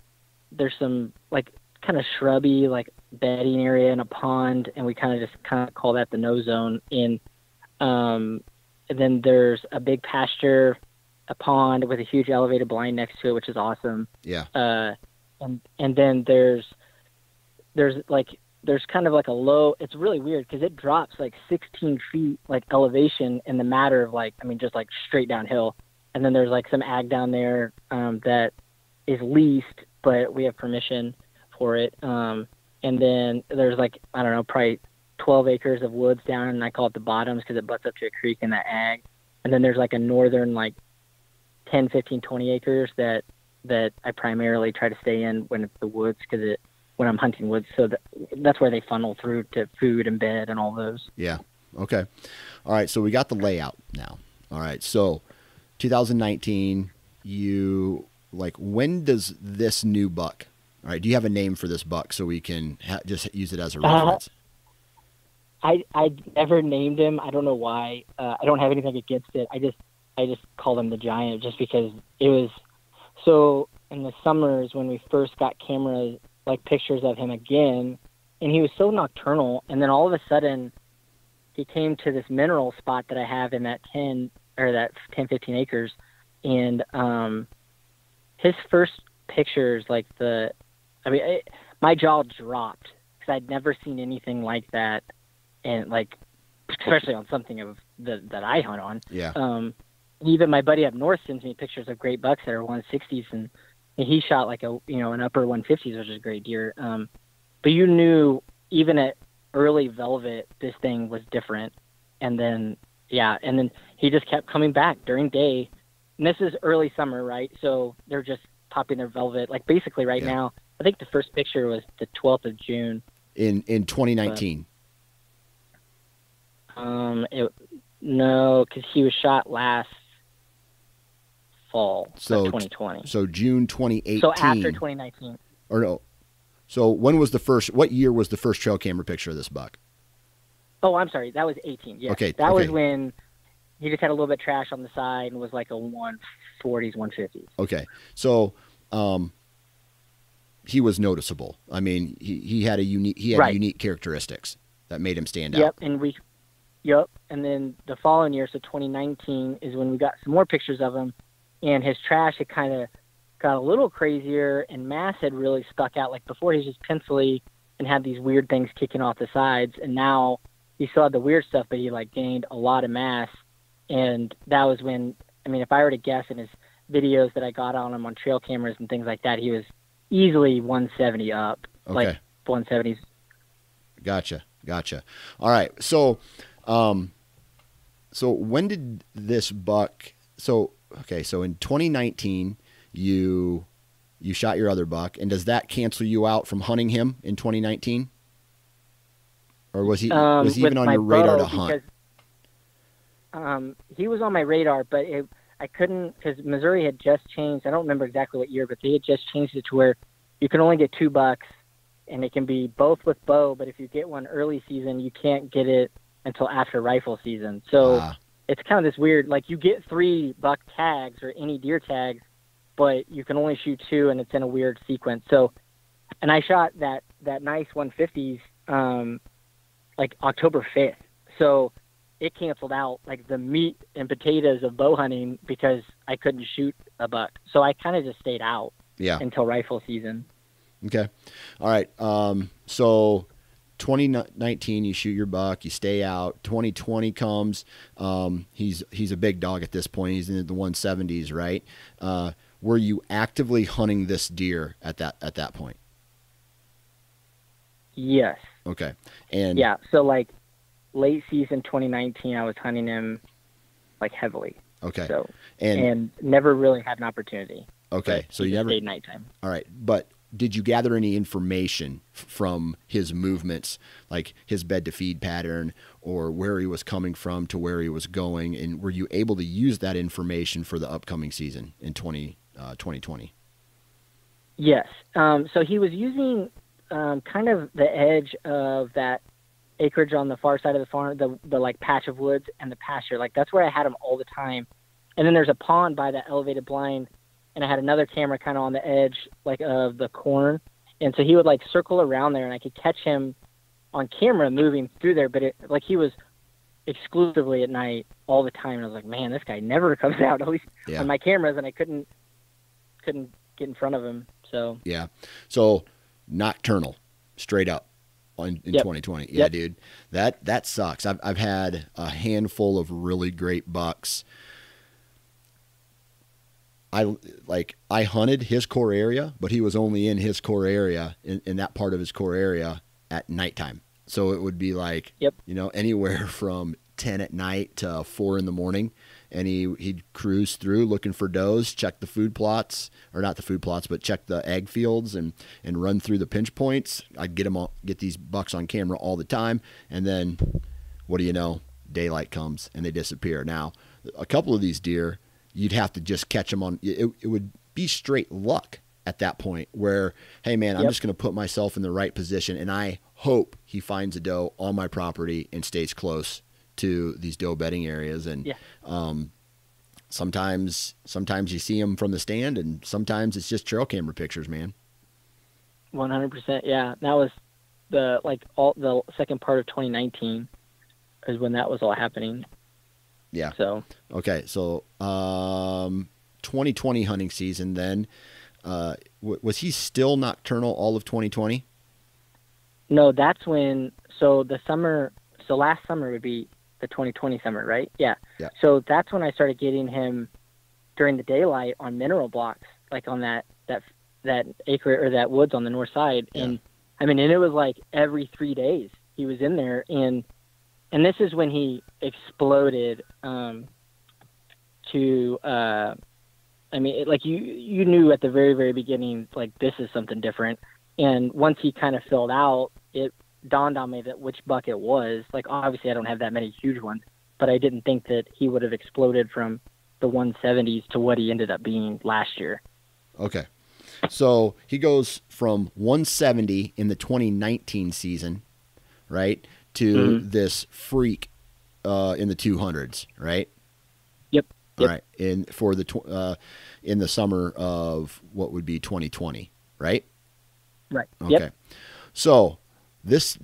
Speaker 2: like kind of shrubby like bedding area and a pond, and we kind of call that the no zone. And then there's a big pasture, a pond with a huge elevated blind next to it, which is awesome.
Speaker 1: Yeah.
Speaker 2: And then there's kind of like a low, it's really weird because it drops like 16 feet like elevation in the matter of like, I mean, just like straight downhill. And then there's like some ag down there that is leased, but we have permission for it. And then there's like, I don't know, probably 12 acres of woods down, and I call it the bottoms because it butts up to a creek in that ag. And then there's like a northern like 10, 15, 20 acres that I primarily try to stay in when it's the woods when I'm hunting woods. So that's where they funnel through to food and bed and all those.
Speaker 1: Yeah. Okay. All right. So we got the layout now. All right. So 2019, when does this new buck, all right, do you have a name for this buck so we can just use it as a reference?
Speaker 2: I never named him. I don't know why. I don't have anything against it. I just called him the Giant just because it was so in the summers when we first got cameras, like pictures of him again, and he was so nocturnal. And then all of a sudden he came to this mineral spot that I have in that 10, 15 acres. And his first pictures, like my jaw dropped because I'd never seen anything like that. And like, especially on something that I hunt on.
Speaker 1: Yeah.
Speaker 2: And even my buddy up north sends me pictures of great bucks that are 160s, and he shot like an upper 150s, which is a great deer. But you knew even at early velvet, this thing was different. And then he just kept coming back during day. And this is early summer, right? So they're just popping their velvet. Like basically right now, I think the first picture was the 12th of June.
Speaker 1: In 2019.
Speaker 2: No, because he was shot last fall of 2020.
Speaker 1: So June 2018.
Speaker 2: So after 2019.
Speaker 1: Or no. So what year was the first trail camera picture of this buck?
Speaker 2: Oh, I'm sorry. That was 18. Yeah.
Speaker 1: Okay.
Speaker 2: That was when he just had a little bit of trash on the side and was like a 140s, 150s.
Speaker 1: Okay. So, he was noticeable. I mean, he had unique characteristics that made him stand out.
Speaker 2: And then the following year, so 2019 is when we got some more pictures of him, and his trash had kind of got a little crazier, and mass had really stuck out. Like before, he was just pencily and had these weird things kicking off the sides, and now he still had the weird stuff, but he like gained a lot of mass. And that was when, I mean, if I were to guess in his videos that I got on him on trail cameras and things like that, he was easily 170 up, like 170s. Gotcha.
Speaker 1: All right. So when did this buck, so in 2019, you shot your other buck, and does that cancel you out from hunting him in 2019? Or was he even on your radar to hunt?
Speaker 2: Because, he was on my radar, but I couldn't, because Missouri had just changed. I don't remember exactly what year, but they had just changed it to where you can only get 2 bucks, and it can be both with bow, but if you get one early season, you can't get it until after rifle season. So it's kind of this weird, like you get 3 buck tags or any deer tags, but you can only shoot 2, and it's in a weird sequence. So, and I shot that nice 150s like October 5th. So it canceled out like the meat and potatoes of bow hunting because I couldn't shoot a buck. So I kind of just stayed out until rifle season.
Speaker 1: Okay. All right. So 2019, you shoot your buck, you stay out. 2020 comes. He's a big dog at this point. He's in the 170s, right? Were you actively hunting this deer at that point?
Speaker 2: Yes.
Speaker 1: Okay. And
Speaker 2: so like late season 2019, I was hunting him like heavily.
Speaker 1: Okay.
Speaker 2: So and never really had an opportunity.
Speaker 1: Okay. So you never
Speaker 2: stayed nighttime.
Speaker 1: All right. But did you gather any information from his movements, like his bed to feed pattern, or where he was coming from to where he was going? And were you able to use that information for the upcoming season in 2020?
Speaker 2: Yes. So he was using kind of the edge of that acreage on the far side of the farm, the like patch of woods and the pasture. Like that's where I had him all the time. And then there's a pond by that elevated blind, and I had another camera kind of on the edge, like of the corn. And so he would like circle around there, and I could catch him on camera moving through there. But like he was exclusively at night all the time. And I was like, man, this guy never comes out, at least on my cameras. And I couldn't get in front of him. So,
Speaker 1: So nocturnal, straight up in 2020. Yeah, dude, that sucks. I've had a handful of really great bucks. I hunted his core area, but he was only in his core area, in that part of his core area at nighttime. So it would be like, anywhere from 10 at night to 4 in the morning. And he'd cruise through looking for does, check the food plots, or not the food plots, but check the egg fields and run through the pinch points. I'd get these bucks on camera all the time. And then what do you know? Daylight comes and they disappear. Now, a couple of these deer, you'd have to just catch them on. It would be straight luck at that point where, hey man, I'm just going to put myself in the right position, and I hope he finds a doe on my property and stays close to these doe bedding areas. And sometimes you see them from the stand, and sometimes it's just trail camera pictures, man.
Speaker 2: 100%. Yeah, that was the second part of 2019 is when that was all happening.
Speaker 1: Yeah.
Speaker 2: So
Speaker 1: 2020 hunting season then, was he still nocturnal all of 2020?
Speaker 2: No, that's when, so last summer would be the 2020 summer, right? Yeah.
Speaker 1: Yeah.
Speaker 2: So that's when I started getting him during the daylight on mineral blocks, like on that acre or that woods on the north side.
Speaker 1: Yeah.
Speaker 2: And I mean, and it was like every 3 days he was in there. And this is when he exploded, I mean, like you knew at the very, very beginning, like this is something different. And once he kind of filled out, it dawned on me that which buck it was. Like, obviously I don't have that many huge ones, but I didn't think that he would have exploded from the 170s to what he ended up being last year.
Speaker 1: Okay. So he goes from 170 in the 2019 season, right, to this freak in the 200s, right?
Speaker 2: Yep.
Speaker 1: All right. In the summer of what would be 2020, right?
Speaker 2: Right.
Speaker 1: Okay.
Speaker 2: Yep.
Speaker 1: So this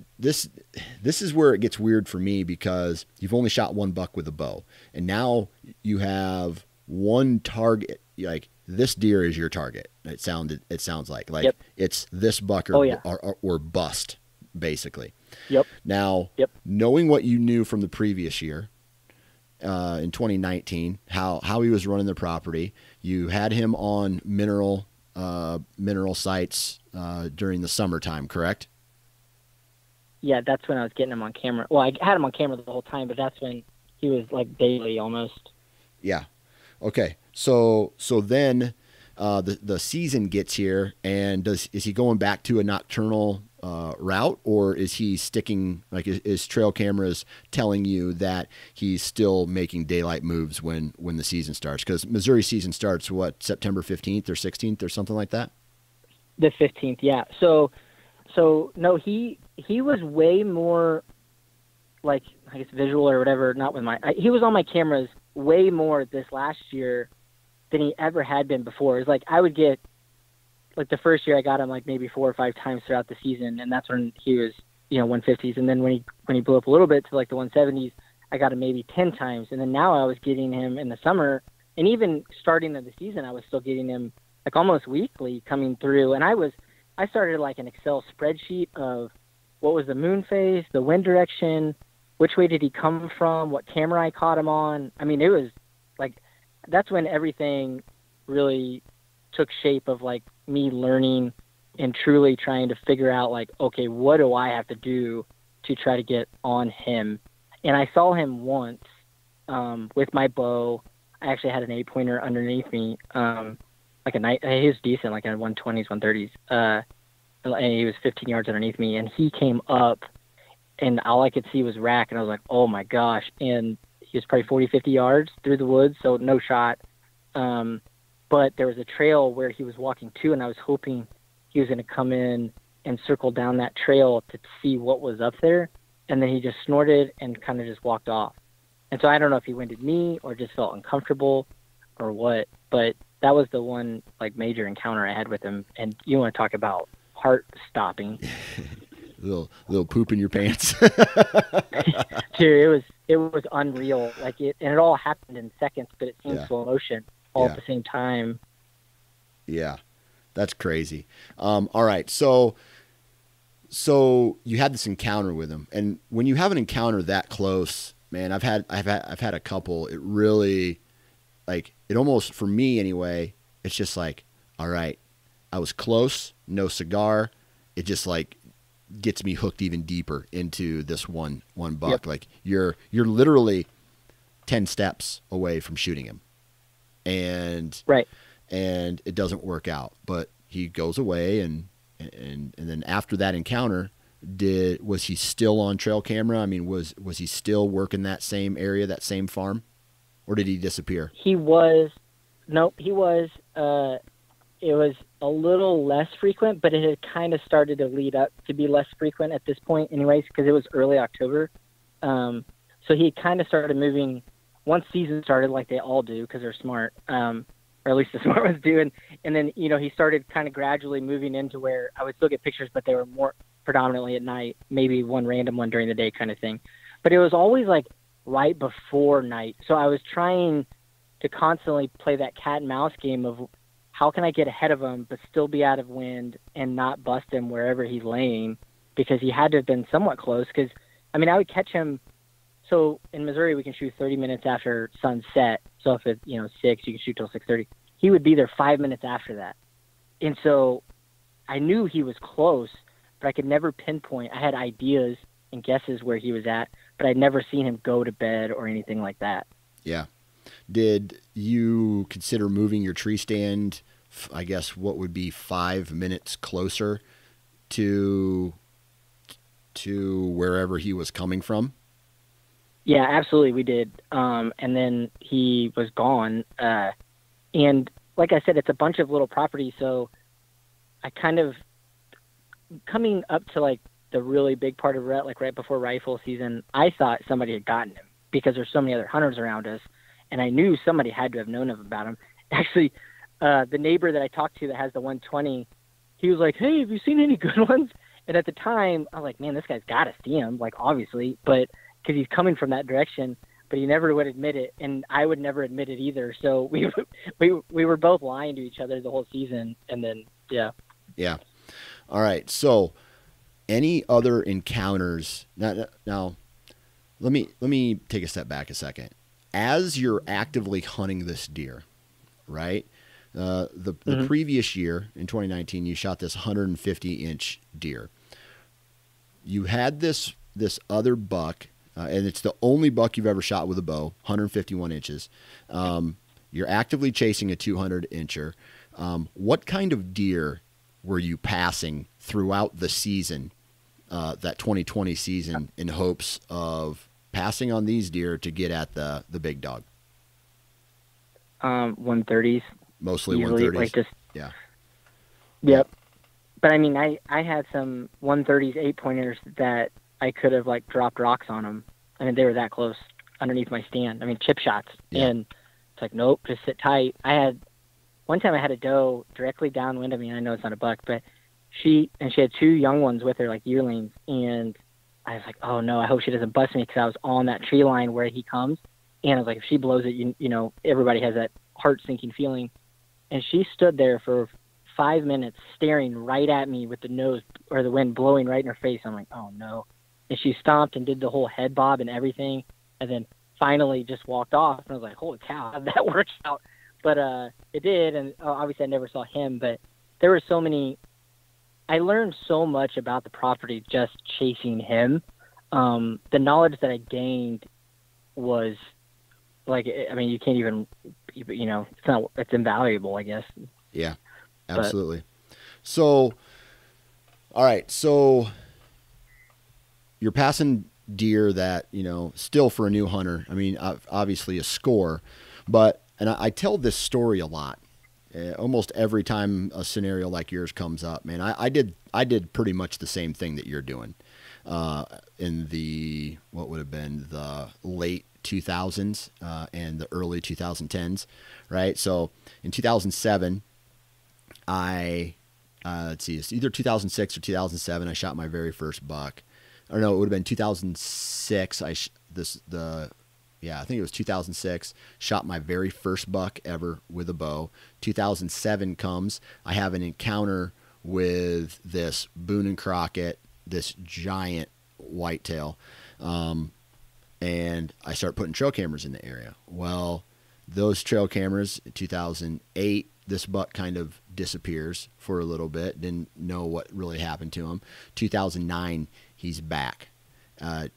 Speaker 1: is where it gets weird for me, because you've only shot one buck with a bow, and now you have one target. Like, this deer is your target. It sounds like
Speaker 2: yep.
Speaker 1: It's this buck or bust, basically.
Speaker 2: Yep.
Speaker 1: Now, knowing what you knew from the previous year, in 2019, how he was running the property, you had him on mineral sites during the summertime, correct?
Speaker 2: Yeah, that's when I was getting him on camera. Well, I had him on camera the whole time, but that's when he was like daily almost.
Speaker 1: Yeah. Okay. So then the season gets here, and is he going back to a nocturnal route, or is he sticking, like, is trail cameras telling you that he's still making daylight moves when the season starts? Because Missouri season starts, what, September 15th or 16th or something like that?
Speaker 2: The 15th, yeah. So no, he was way more, like, I guess visual or whatever, not with he was on my cameras way more this last year than he ever had been before. It's like I would get, like, the first year I got him like maybe 4 or 5 times throughout the season, and that's when he was, 150s. And then when he blew up a little bit to like the 170s, I got him maybe 10 times. And then now I was getting him in the summer, and even starting of the season, I was still getting him like almost weekly coming through. And I started like an Excel spreadsheet of what was the moon phase, the wind direction, which way did he come from, what camera I caught him on. I mean, it was like, that's when everything really took shape of like me learning and truly trying to figure out, like, okay, what do I have to do to try to get on him? And I saw him once with my bow. I actually had an 8-pointer underneath me, like a night. He was decent, like a 120s, 130s. And he was 15 yards underneath me, and he came up, and all I could see was rack, and I was like, oh my gosh. And he was probably 40, 50 yards through the woods, so no shot. But there was a trail where he was walking to, and I was hoping he was going to come in and circle down that trail to see what was up there. And then he just snorted and kind of just walked off. And so I don't know if he winded me or just felt uncomfortable or what, but that was the one like major encounter I had with him. And you want to talk about heart stopping.
Speaker 1: little poop in your pants.
Speaker 2: Dude, it was unreal. Like it all happened in seconds, but it seemed slow motion all at the same time. Yeah.
Speaker 1: That's crazy. All right. So you had this encounter with him, and when you have an encounter that close, man, I've had a couple. It really, like, it almost, for me anyway, it's just like, all right, I was close, no cigar. It just like gets me hooked even deeper into this one buck. Yep. Like you're literally 10 steps away from shooting him, and it doesn't work out, but he goes away, and then after that encounter, was he still on trail camera? I mean, was he still working that same area, that same farm, or did he disappear?
Speaker 2: He was. Nope, he was. It was a little less frequent, but it had kind of started to lead up to be less frequent at this point anyways, because it was early October. So he kind of started moving once season started, like they all do because they're smart, or at least the smart ones do. And then, he started kind of gradually moving into where I would still get pictures, but they were more predominantly at night, maybe one random one during the day kind of thing. But it was always like right before night. So I was trying to constantly play that cat and mouse game of how can I get ahead of him but still be out of wind and not bust him wherever he's laying, because he had to have been somewhat close. Because, I mean, I would catch him So in Missouri, we can shoot 30 minutes after sunset. So if it's, 6, you can shoot till 6:30. He would be there 5 minutes after that. And so I knew he was close, but I could never pinpoint. I had ideas and guesses where he was at, but I'd never seen him go to bed or anything like that.
Speaker 1: Yeah. Did you consider moving your tree stand, I guess, what would be 5 minutes closer to wherever he was coming from?
Speaker 2: Yeah, absolutely, we did. And then he was gone. And like I said, it's a bunch of little properties, so I kind of, coming up to like the really big part of rut, like right before rifle season, I thought somebody had gotten him because there's so many other hunters around us, and I knew somebody had to have known about him. Actually, the neighbor that I talked to that has the 120, he was like, "Hey, have you seen any good ones?" And at the time, I was like, "Man, this guy's got to see him, like obviously," but because he's coming from that direction. But he never would admit it, and I would never admit it either. So we were both lying to each other the whole season, and then yeah.
Speaker 1: All right. So, any other encounters? Now, let me take a step back a second. As you're actively hunting this deer, right? The previous year in 2019, you shot this 150-inch deer. You had this other buck. And it's the only buck you've ever shot with a bow, 151 inches. You're actively chasing a 200-incher. What kind of deer were you passing throughout the season, that 2020 season, in hopes of passing on these deer to get at the big dog?
Speaker 2: 130s.
Speaker 1: Mostly
Speaker 2: usually,
Speaker 1: 130s?
Speaker 2: Like just,
Speaker 1: yeah.
Speaker 2: Yep. But I mean, I had some 130s 8-pointers that I could have like dropped rocks on them. I mean, they were that close underneath my stand. I mean, chip shots. Yeah. And it's like, nope, just sit tight. One time I had a doe directly downwind of me. And I know it's not a buck, but she had 2 young ones with her, like yearlings. And I was like, oh no, I hope she doesn't bust me, because I was on that tree line where he comes. And I was like, if she blows it, you know, everybody has that heart sinking feeling. And she stood there for 5 minutes staring right at me with the nose or the wind blowing right in her face. I'm like, oh no. And she stomped and did the whole head bob and everything, and then finally just walked off. And I was like, holy cow, how'd that work out? But it did, and obviously I never saw him. But there were so many – I learned so much about the property just chasing him. The knowledge that I gained was like, I mean, you can't even – it's invaluable, I guess.
Speaker 1: Yeah, absolutely. So, all right, so – you're passing deer that, still for a new hunter, I mean, obviously a score, and I tell this story a lot. Almost every time a scenario like yours comes up, man, I did pretty much the same thing that you're doing, in the, what would have been the late 2000s, and the early 2010s, right? So in 2007, let's see, it's either 2006 or 2007, I shot my very first buck. Or no, it would have been 2006. I think it was 2006. Shot my very first buck ever with a bow. 2007 comes. I have an encounter with this Boone and Crockett, this giant whitetail, and I start putting trail cameras in the area. Well, those trail cameras in 2008, this buck kind of disappears for a little bit. Didn't know what really happened to him. 2009. He's back. It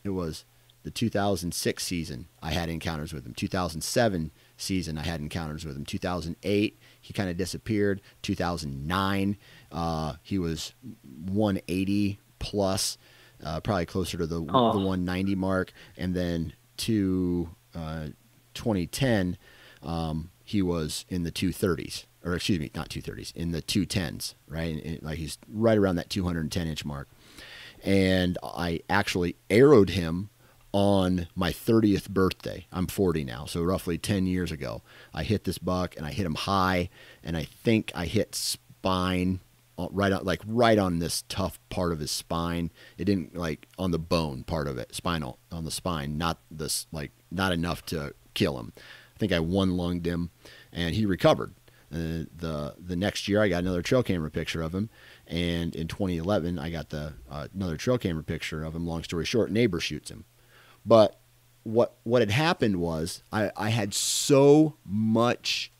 Speaker 1: was the 2006 season I had encounters with him. 2007 season I had encounters with him. 2008 he kind of disappeared. 2009 he was 180 plus, probably closer to the 190 mark. And then 2010 he was in the 230s. Or excuse me, not 230s, in the 210s, right? Like he's right around that 210-inch mark. And I actually arrowed him on my 30th birthday. I'm 40 now, so roughly 10 years ago. I hit this buck, and I hit him high, and I think I hit spine right on this tough part of his spine. It didn't, like, on the bone part of it, spinal, on the spine, not enough to kill him. I think I one-lunged him, and he recovered. The next year I got another trail camera picture of him, and in 2011 I got another trail camera picture of him. Long story short, neighbor shoots him. But what had happened was I had so much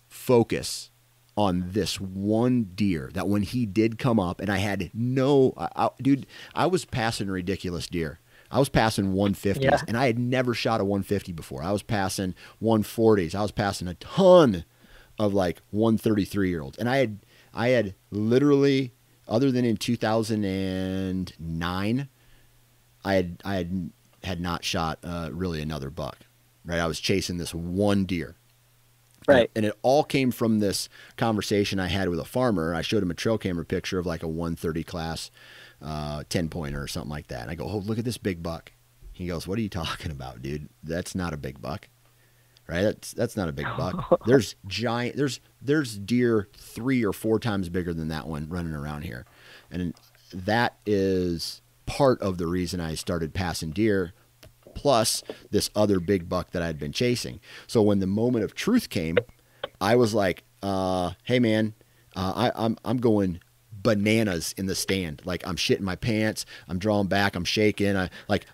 Speaker 1: focus on this one deer that when he did come up, and I had dude, I was passing ridiculous deer. I was passing 150s, and I had never shot a 150 before. I was passing 140s. I was passing a ton of like 133-year-olds. And I had literally, other than in 2009, I had not shot really another buck, right? I was chasing this one deer.
Speaker 2: Right.
Speaker 1: And it all came from this conversation I had with a farmer. I showed him a trail camera picture of like a 130 class 10-pointer or something like that. And I go, oh, look at this big buck. He goes, what are you talking about, dude? That's not a big buck, right? That's not a big buck. There's deer 3 or 4 times bigger than that one running around here. And that is part of the reason I started passing deer, plus this other big buck that I'd been chasing. So when the moment of truth came, I was like, hey man, I'm going bananas in the stand. Like I'm shitting my pants. I'm drawing back. I'm shaking.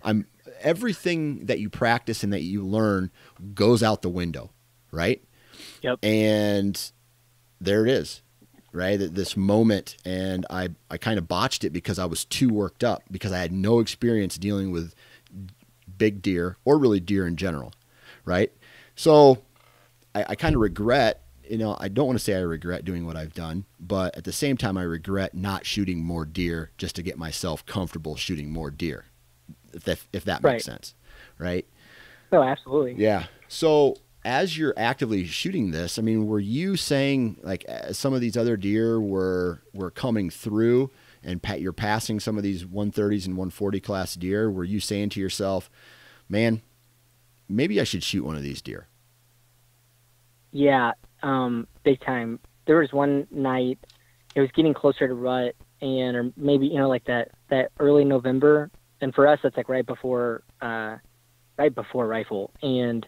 Speaker 1: I'm everything that you practice and that you learn goes out the window. Right.
Speaker 2: Yep.
Speaker 1: And there it is. Right. This moment. And I kind of botched it because I was too worked up, because I had no experience dealing with big deer or really deer in general. Right. So I kind of regret, I don't want to say I regret doing what I've done, but at the same time, I regret not shooting more deer just to get myself comfortable shooting more deer, if that makes sense. Right.
Speaker 2: Oh, absolutely.
Speaker 1: Yeah. So as you're actively shooting this, I mean, were you saying like some of these other deer were coming through and you're passing some of these 130s and 140 class deer? Were you saying to yourself, man, maybe I should shoot one of these deer?
Speaker 2: Yeah, big time. There was one night, it was getting closer to rut, or maybe, like that early November. And for us, that's like right before rifle. And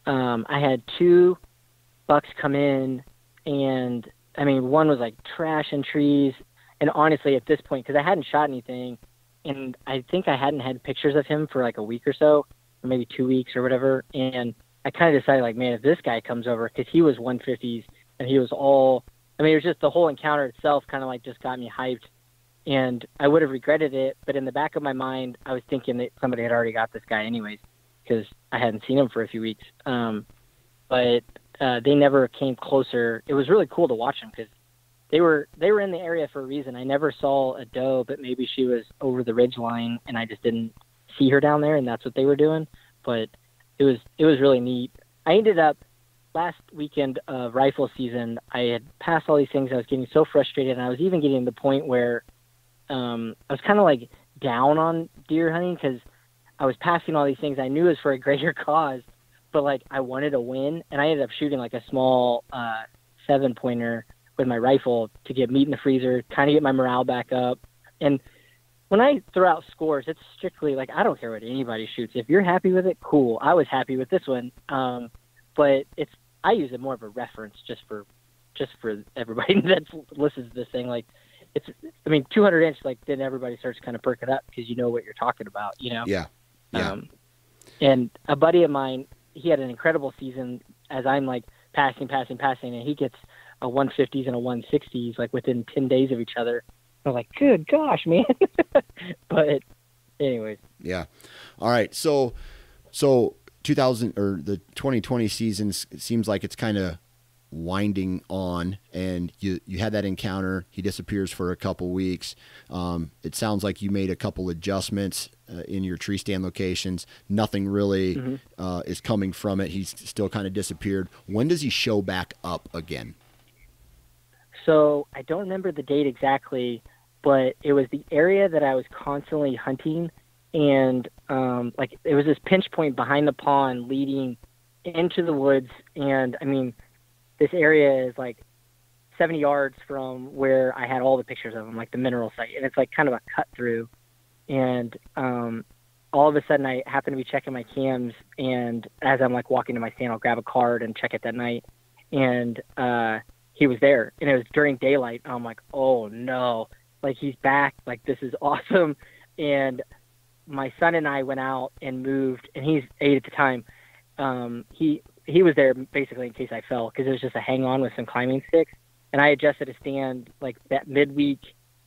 Speaker 2: I had 2 bucks come in, and I mean, one was like trash and trees. And honestly, at this point, because I hadn't shot anything, and I think I hadn't had pictures of him for like a week or so, or maybe 2 weeks or whatever. And I kind of decided, like, man, if this guy comes over, because he was 150s, and he was it was just the whole encounter itself kind of like just got me hyped. And I would have regretted it, but in the back of my mind, I was thinking that somebody had already got this guy anyways, because I hadn't seen him for a few weeks. But they never came closer. It was really cool to watch them, because they were in the area for a reason. I never saw a doe, but maybe she was over the ridge line, and I just didn't see her down there, and that's what they were doing. But it was really neat. I ended up last weekend of rifle season, I had passed all these things. I was getting so frustrated, and I was even getting to the point where I was kind of like down on deer hunting, because I was passing all these things I knew was for a greater cause, but like I wanted to win, and I ended up shooting like a small 7-pointer with my rifle to get meat in the freezer, kind of get my morale back up. And when I throw out scores, it's strictly like, I don't care what anybody shoots. If you're happy with it, cool. I was happy with this one. But I use it more of a reference just for everybody that listens to this thing. Like 200 inch, like then everybody starts kind of perking up, because you know what you're talking about,
Speaker 1: Yeah.
Speaker 2: And a buddy of mine, he had an incredible season as I'm like passing, and he gets a 150s and a 160s like within 10 days of each other. I was like, good gosh, man. But anyways.
Speaker 1: Yeah. All right. So 2000 or the 2020 season seems like it's kind of winding on, and you had that encounter. He disappears for a couple weeks. It sounds like you made a couple adjustments in your tree stand locations. Nothing really is coming from it. He's still kind of disappeared. When does he show back up again?
Speaker 2: So I don't remember the date exactly, but it was the area that I was constantly hunting. And like it was this pinch point behind the pond leading into the woods. And I mean, this area is like 70 yards from where I had all the pictures of him, like the mineral site. And it's like kind of a cut through. And all of a sudden I happen to be checking my cams. And as I'm like walking to my stand, I'll grab a card and check it that night. and he was there, and it was during daylight. I'm like, oh no, like he's back, like this is awesome. And my son and I went out and moved, and he's 8 at the time. He was there basically in case I fell, because it was just a hang on with some climbing sticks, and I adjusted a stand like that midweek.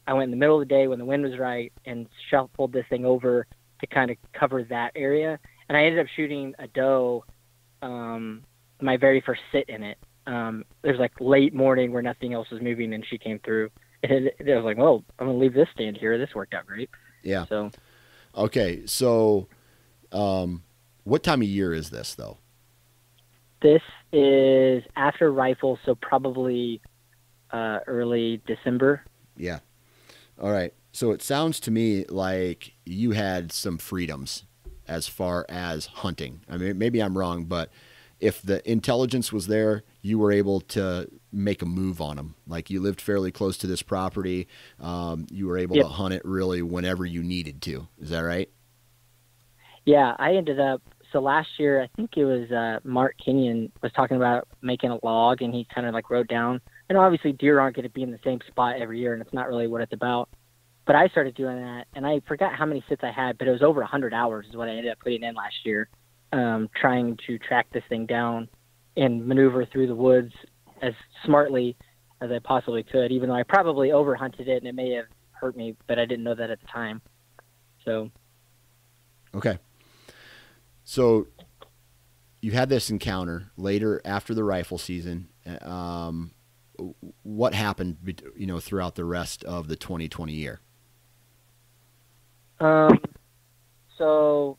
Speaker 2: I went in the middle of the day when the wind was right and shuffled this thing over to kind of cover that area, and I ended up shooting a doe my very first sit in it. It was like late morning where nothing else was moving, and she came through. It was like, well, I'm gonna leave this stand here. This worked out great.
Speaker 1: Yeah.
Speaker 2: So.
Speaker 1: Okay. So, what time of year is this though?
Speaker 2: This is after rifle, so probably early December.
Speaker 1: Yeah. All right. So it sounds to me like you had some freedoms as far as hunting. I mean, maybe I'm wrong, but if the intelligence was there, you were able to make a move on them. Like you lived fairly close to this property. You were able to hunt it really whenever you needed to. Is that right?
Speaker 2: Yeah, I ended up, so last year, I think it was Mark Kenyon was talking about making a log, and he kind of like wrote down, and obviously deer aren't going to be in the same spot every year, and it's not really what it's about. But I started doing that, and I forgot how many sits I had, but it was over 100 hours is what I ended up putting in last year, trying to track this thing down and maneuver through the woods as smartly as I possibly could, even though I probably overhunted it, and it may have hurt me, but I didn't know that at the time. So.
Speaker 1: Okay. So you had this encounter later after the rifle season. What happened, throughout the rest of the 2020 year?
Speaker 2: So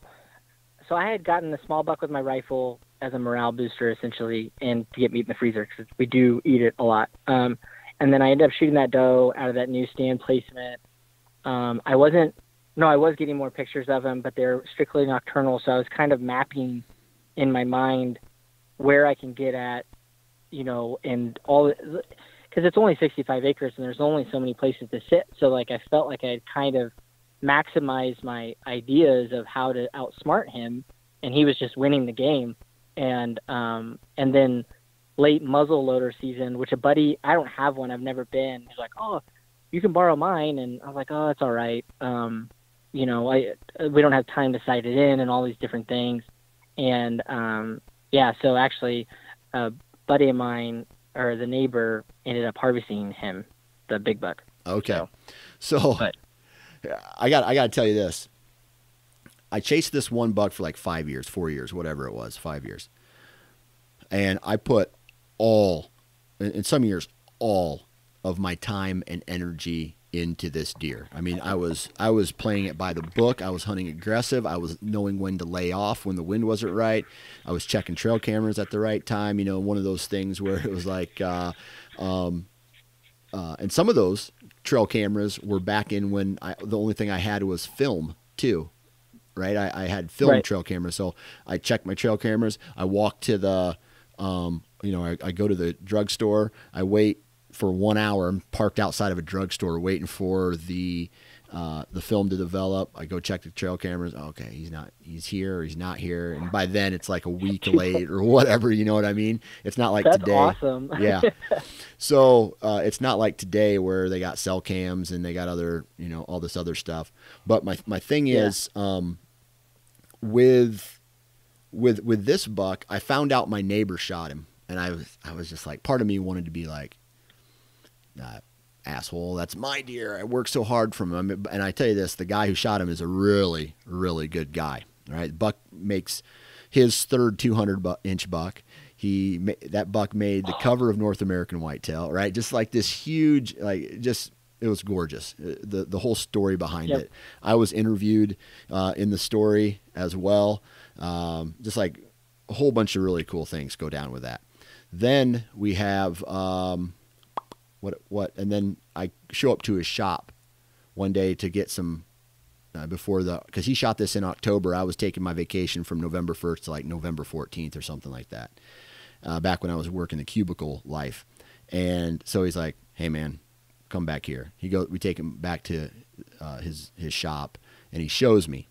Speaker 2: I had gotten the small buck with my rifle as a morale booster, essentially, and to get meat in the freezer, because we do eat it a lot. And then I ended up shooting that doe out of that new stand placement. I was getting more pictures of him, but they're strictly nocturnal, so I was kind of mapping in my mind where I can get at, and all, because it's only 65 acres, and there's only so many places to sit. So, like, I felt like I had kind of maximized my ideas of how to outsmart him, and he was just winning the game. And then late muzzle loader season, which a buddy, I don't have one, I've never been. He's like, oh, you can borrow mine, and I was like, oh, it's all right. We don't have time to sight it in and all these different things. And, so actually a buddy of mine, or the neighbor, ended up harvesting him, the big buck.
Speaker 1: Okay. So I got to tell you this. I chased this one buck for like 4 years, whatever it was, 5 years. And I put in some years, all of my time and energy into this deer. I mean, I was playing it by the book. I was hunting aggressive. I was knowing when to lay off when the wind wasn't right. I was checking trail cameras at the right time. One of those things where it was like, and some of those trail cameras were back in when the only thing I had was film too, right? I had film trail cameras. So I checked my trail cameras. I walk to the, I go to the drugstore. I wait for 1 hour. I'm parked outside of a drugstore waiting for the film to develop. I go check the trail cameras. Okay, he's here or he's not here. And by then it's like a week late or whatever, you know what I mean? It's not like
Speaker 2: That's
Speaker 1: today.
Speaker 2: Awesome.
Speaker 1: Yeah. So it's not like today where they got cell cams and they got other, all this other stuff. But my thing is, with this buck, I found out my neighbor shot him, and I was just like, part of me wanted to be like, asshole, that's my deer. I worked so hard for him. And I tell you this, the guy who shot him is a really, really good guy. All right. Buck makes his third 200-inch buck. That buck made the cover of North American Whitetail, right? Just like this huge, it was gorgeous. The whole story behind it. I was interviewed in the story as well. Just like a whole bunch of really cool things go down with that. Then we have, and then I show up to his shop one day to get some, because he shot this in October. I was taking my vacation from November 1st to like November 14th or something like that. Back when I was working the cubicle life. And so he's like, hey man, come back here. We take him back to his shop, and he shows me.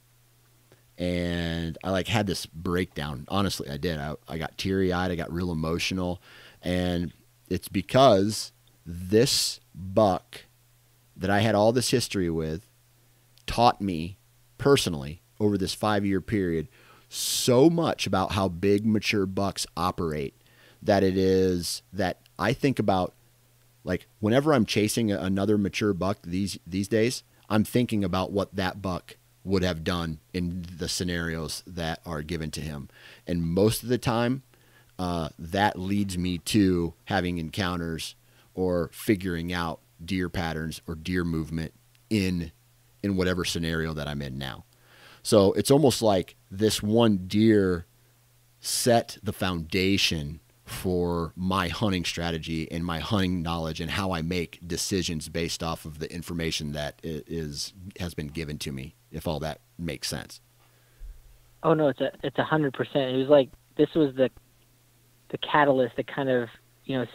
Speaker 1: And I had this breakdown. Honestly, I did. I got teary eyed. I got real emotional. And it's because this buck that I had all this history with taught me personally over this 5-year period so much about how big mature bucks operate that it is that I think about, like, whenever I'm chasing another mature buck these days, I'm thinking about what that buck would have done in the scenarios that are given to him. And most of the time, that leads me to having encounters or figuring out deer patterns or deer movement in whatever scenario that I'm in now. So it's almost like this one deer set the foundation for my hunting strategy and my hunting knowledge and how I make decisions based off of the information that has been given to me, if all that makes sense.
Speaker 2: Oh no, it's 100%. It was like, this was the catalyst that kind of,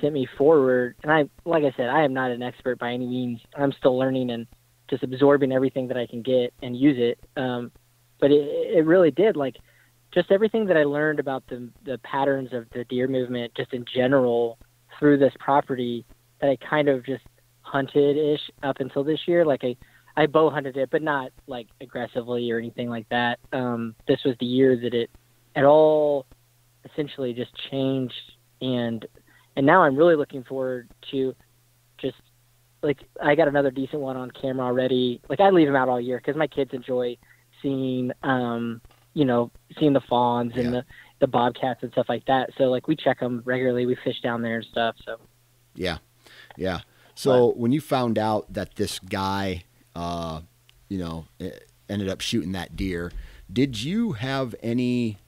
Speaker 2: sent me forward. And like I said, I am not an expert by any means. I'm still learning and just absorbing everything that I can get and use it. But it really did, like, just everything that I learned about the patterns of the deer movement just in general through this property that I kind of just hunted-ish up until this year. Like, I bow hunted it, but not like aggressively or anything like that. This was the year that it all essentially just changed. And now I'm really looking forward to just, like, I got another decent one on camera already. Like, I leave them out all year because my kids enjoy seeing, seeing the fawns and the bobcats and stuff like that. So, like, we check them regularly. We fish down there and stuff. So,
Speaker 1: yeah. So when you found out that this guy, ended up shooting that deer, did you have any,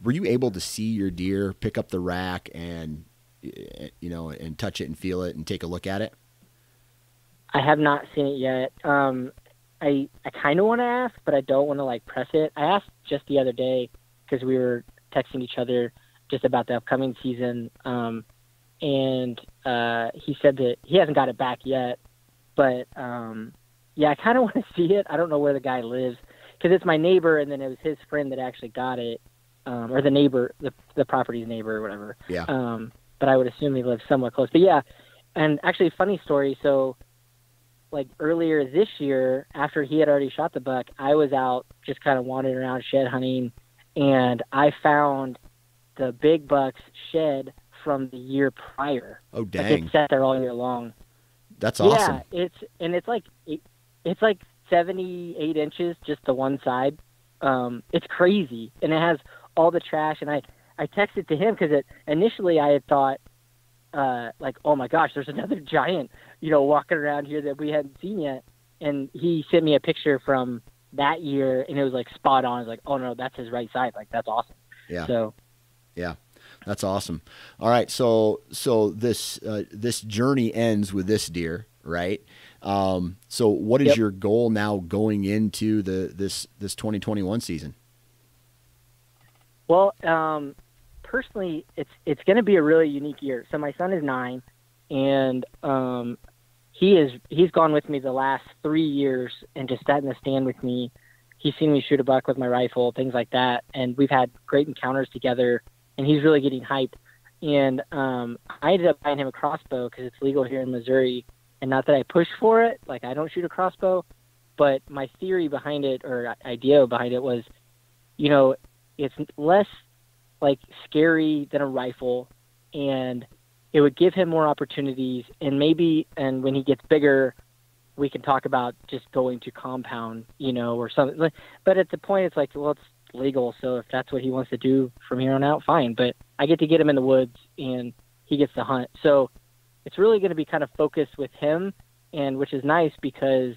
Speaker 1: were you able to see your deer, pick up the rack and, and touch it and feel it and take a look at it?
Speaker 2: I have not seen it yet. I kind of want to ask, but I don't want to, like, press it. I asked just the other day because we were texting each other just about the upcoming season. And he said that he hasn't got it back yet, but, I kind of want to see it. I don't know where the guy lives because it's my neighbor. And then it was his friend that actually got it. Or the neighbor, the property's neighbor or whatever.
Speaker 1: Yeah.
Speaker 2: But I would assume he lives somewhat close, but yeah. And actually, funny story. So, like, earlier this year, after he had already shot the buck, I was out just kind of wandering around shed hunting, and I found the big buck's shed from the year prior.
Speaker 1: Oh, dang.
Speaker 2: Like, it sat there all year long.
Speaker 1: That's awesome.
Speaker 2: Yeah, it's like 78 inches just to one side. It's crazy, and it has all the trash. And I texted to him because initially I had thought, like, oh my gosh, there's another giant, walking around here that we hadn't seen yet. And he sent me a picture from that year, and it was, like, spot on. I was like, oh no, that's his right side. Like, that's awesome.
Speaker 1: Yeah.
Speaker 2: So,
Speaker 1: yeah, that's awesome. All right. So this journey ends with this deer, right? So what is your goal now going into this 2021 season?
Speaker 2: Well, personally, it's going to be a really unique year. So my son is 9, and he's gone with me the last 3 years and just sat in the stand with me. He's seen me shoot a buck with my rifle, things like that, and we've had great encounters together. And he's really getting hyped. And I ended up buying him a crossbow because it's legal here in Missouri. And not that I push for it, like, I don't shoot a crossbow, but my theory behind it, or idea behind it, was, it's less, like, scary than a rifle, and it would give him more opportunities. And when he gets bigger, we can talk about just going to compound, or something. But at the point, it's like, well, it's legal, so if that's what he wants to do from here on out, fine. But I get to get him in the woods, and he gets to hunt. So it's really going to be kind of focused with him, and which is nice because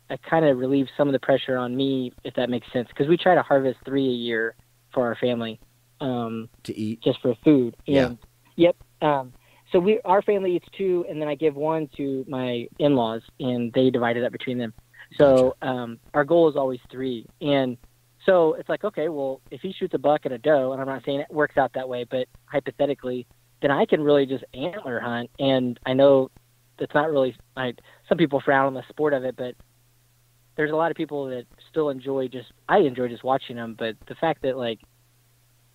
Speaker 2: it kind of relieves some of the pressure on me, if that makes sense. Because we try to harvest 3 a year for our family,
Speaker 1: to eat,
Speaker 2: just for food.
Speaker 1: Yeah.
Speaker 2: Yep. So our family eats 2, and then I give 1 to my in-laws, and they divide it up between them. So our goal is always 3. And so it's like, okay, well, if he shoots a buck and a doe, and I'm not saying it works out that way, but hypothetically, then I can really just antler hunt. And I know that's not really, some people frown on the sport of it, but there's a lot of people that still I enjoy just watching them. But the fact that, like,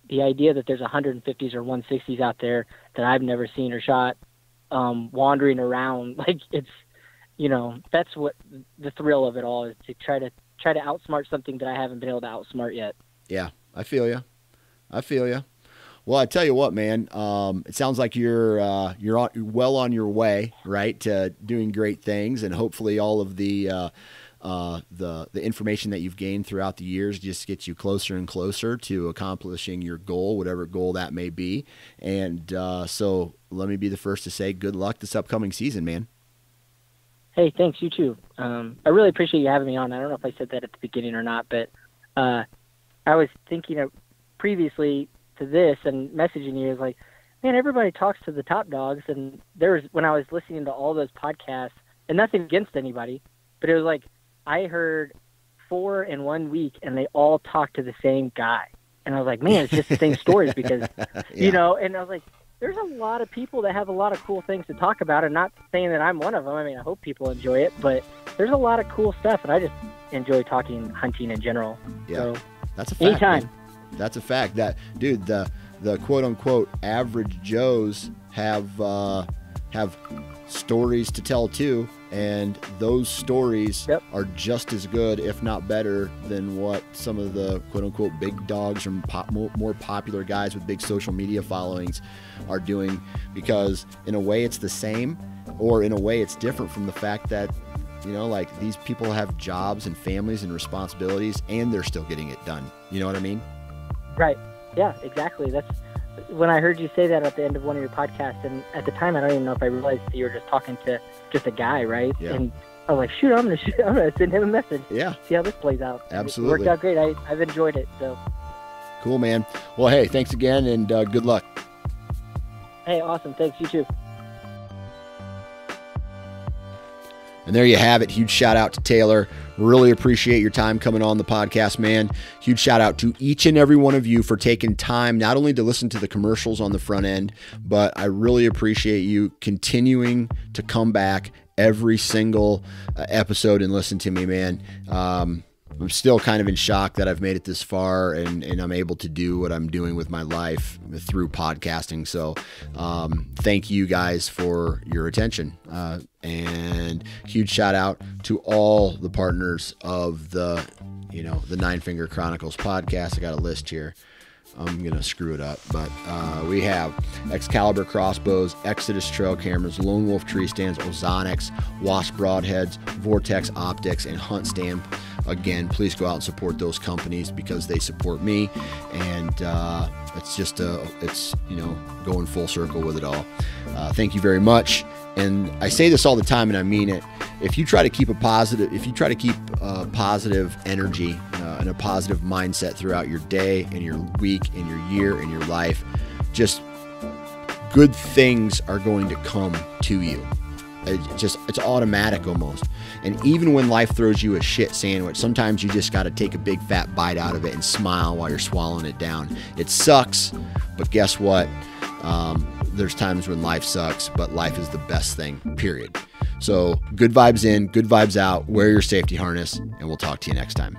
Speaker 2: the idea that there's 150s or 160s out there that I've never seen or shot, wandering around, like it's, you know, that's what the thrill of it all is, to try to outsmart something that I haven't been able to outsmart yet.
Speaker 1: Yeah, I feel you. Well, I tell you what, man, it sounds like you're well on your way, right, to doing great things, and hopefully all of the information that you've gained throughout the years just gets you closer and closer to accomplishing your goal, whatever goal that may be. And so let me be the first to say good luck this upcoming season, man.
Speaker 2: Hey, thanks. You too. I really appreciate you having me on. I don't know if I said that at the beginning or not, but I was thinking of previously to this and messaging you is like, man, everybody talks to the top dogs. And when I was listening to all those podcasts, and nothing against anybody, but it was like, I heard 4 in 1 week and they all talked to the same guy. And I was like, man, it's just the same stories because, you know, and I was like, there's a lot of people that have a lot of cool things to talk about, and not saying that I'm one of them. I mean, I hope people enjoy it, but there's a lot of cool stuff, and I just enjoy talking hunting in general.
Speaker 1: Yeah,
Speaker 2: so,
Speaker 1: that's a fact.
Speaker 2: Anytime.
Speaker 1: Man. That's a fact. That, dude, the quote unquote average Joes have stories to tell too, and those stories are just as good, if not better, than what some of the quote unquote big dogs or more popular guys with big social media followings are doing, because in a way it's the same, or in a way it's different from the fact that, you know, like, these people have jobs and families and responsibilities, and they're still getting it done. You know what I mean?
Speaker 2: Right. Yeah, exactly. That's when I heard you say that at the end of one of your podcasts, and at the time I don't even know if I realized that you were just talking to just a guy, right?
Speaker 1: Yeah.
Speaker 2: And I was like, shoot, I'm gonna send him a message.
Speaker 1: Yeah.
Speaker 2: See how this plays out.
Speaker 1: Absolutely.
Speaker 2: It worked out great. I've enjoyed it. So
Speaker 1: cool, man. Well, hey, thanks again, and good luck.
Speaker 2: Hey, awesome. Thanks. You too.
Speaker 1: And there you have it. Huge shout out to Taylor. Really appreciate your time coming on the podcast, man. Huge shout out to each and every one of you for taking time not only to listen to the commercials on the front end, but I really appreciate you continuing to come back every single episode and listen to me, man. I'm still kind of in shock that I've made it this far, and I'm able to do what I'm doing with my life through podcasting. So thank you guys for your attention. And huge shout out to all the partners of the Nine Finger Chronicles podcast. I got a list here. I'm going to screw it up, but we have Excalibur Crossbows, Exodus Trail Cameras, Lone Wolf Tree Stands, Ozonics, Wasp Broadheads, Vortex Optics, and Hunt Stand. Again, please go out and support those companies because they support me, and it's going full circle with it all. Thank you very much. And I say this all the time, and I mean it. If you try to keep positive energy and a positive mindset throughout your day and your week and your year and your life, just good things are going to come to you. It's automatic almost. And even when life throws you a shit sandwich, sometimes you just got to take a big fat bite out of it and smile while you're swallowing it down. It sucks, but guess what? There's times when life sucks, but life is the best thing, period. So good vibes in, good vibes out, wear your safety harness, and we'll talk to you next time.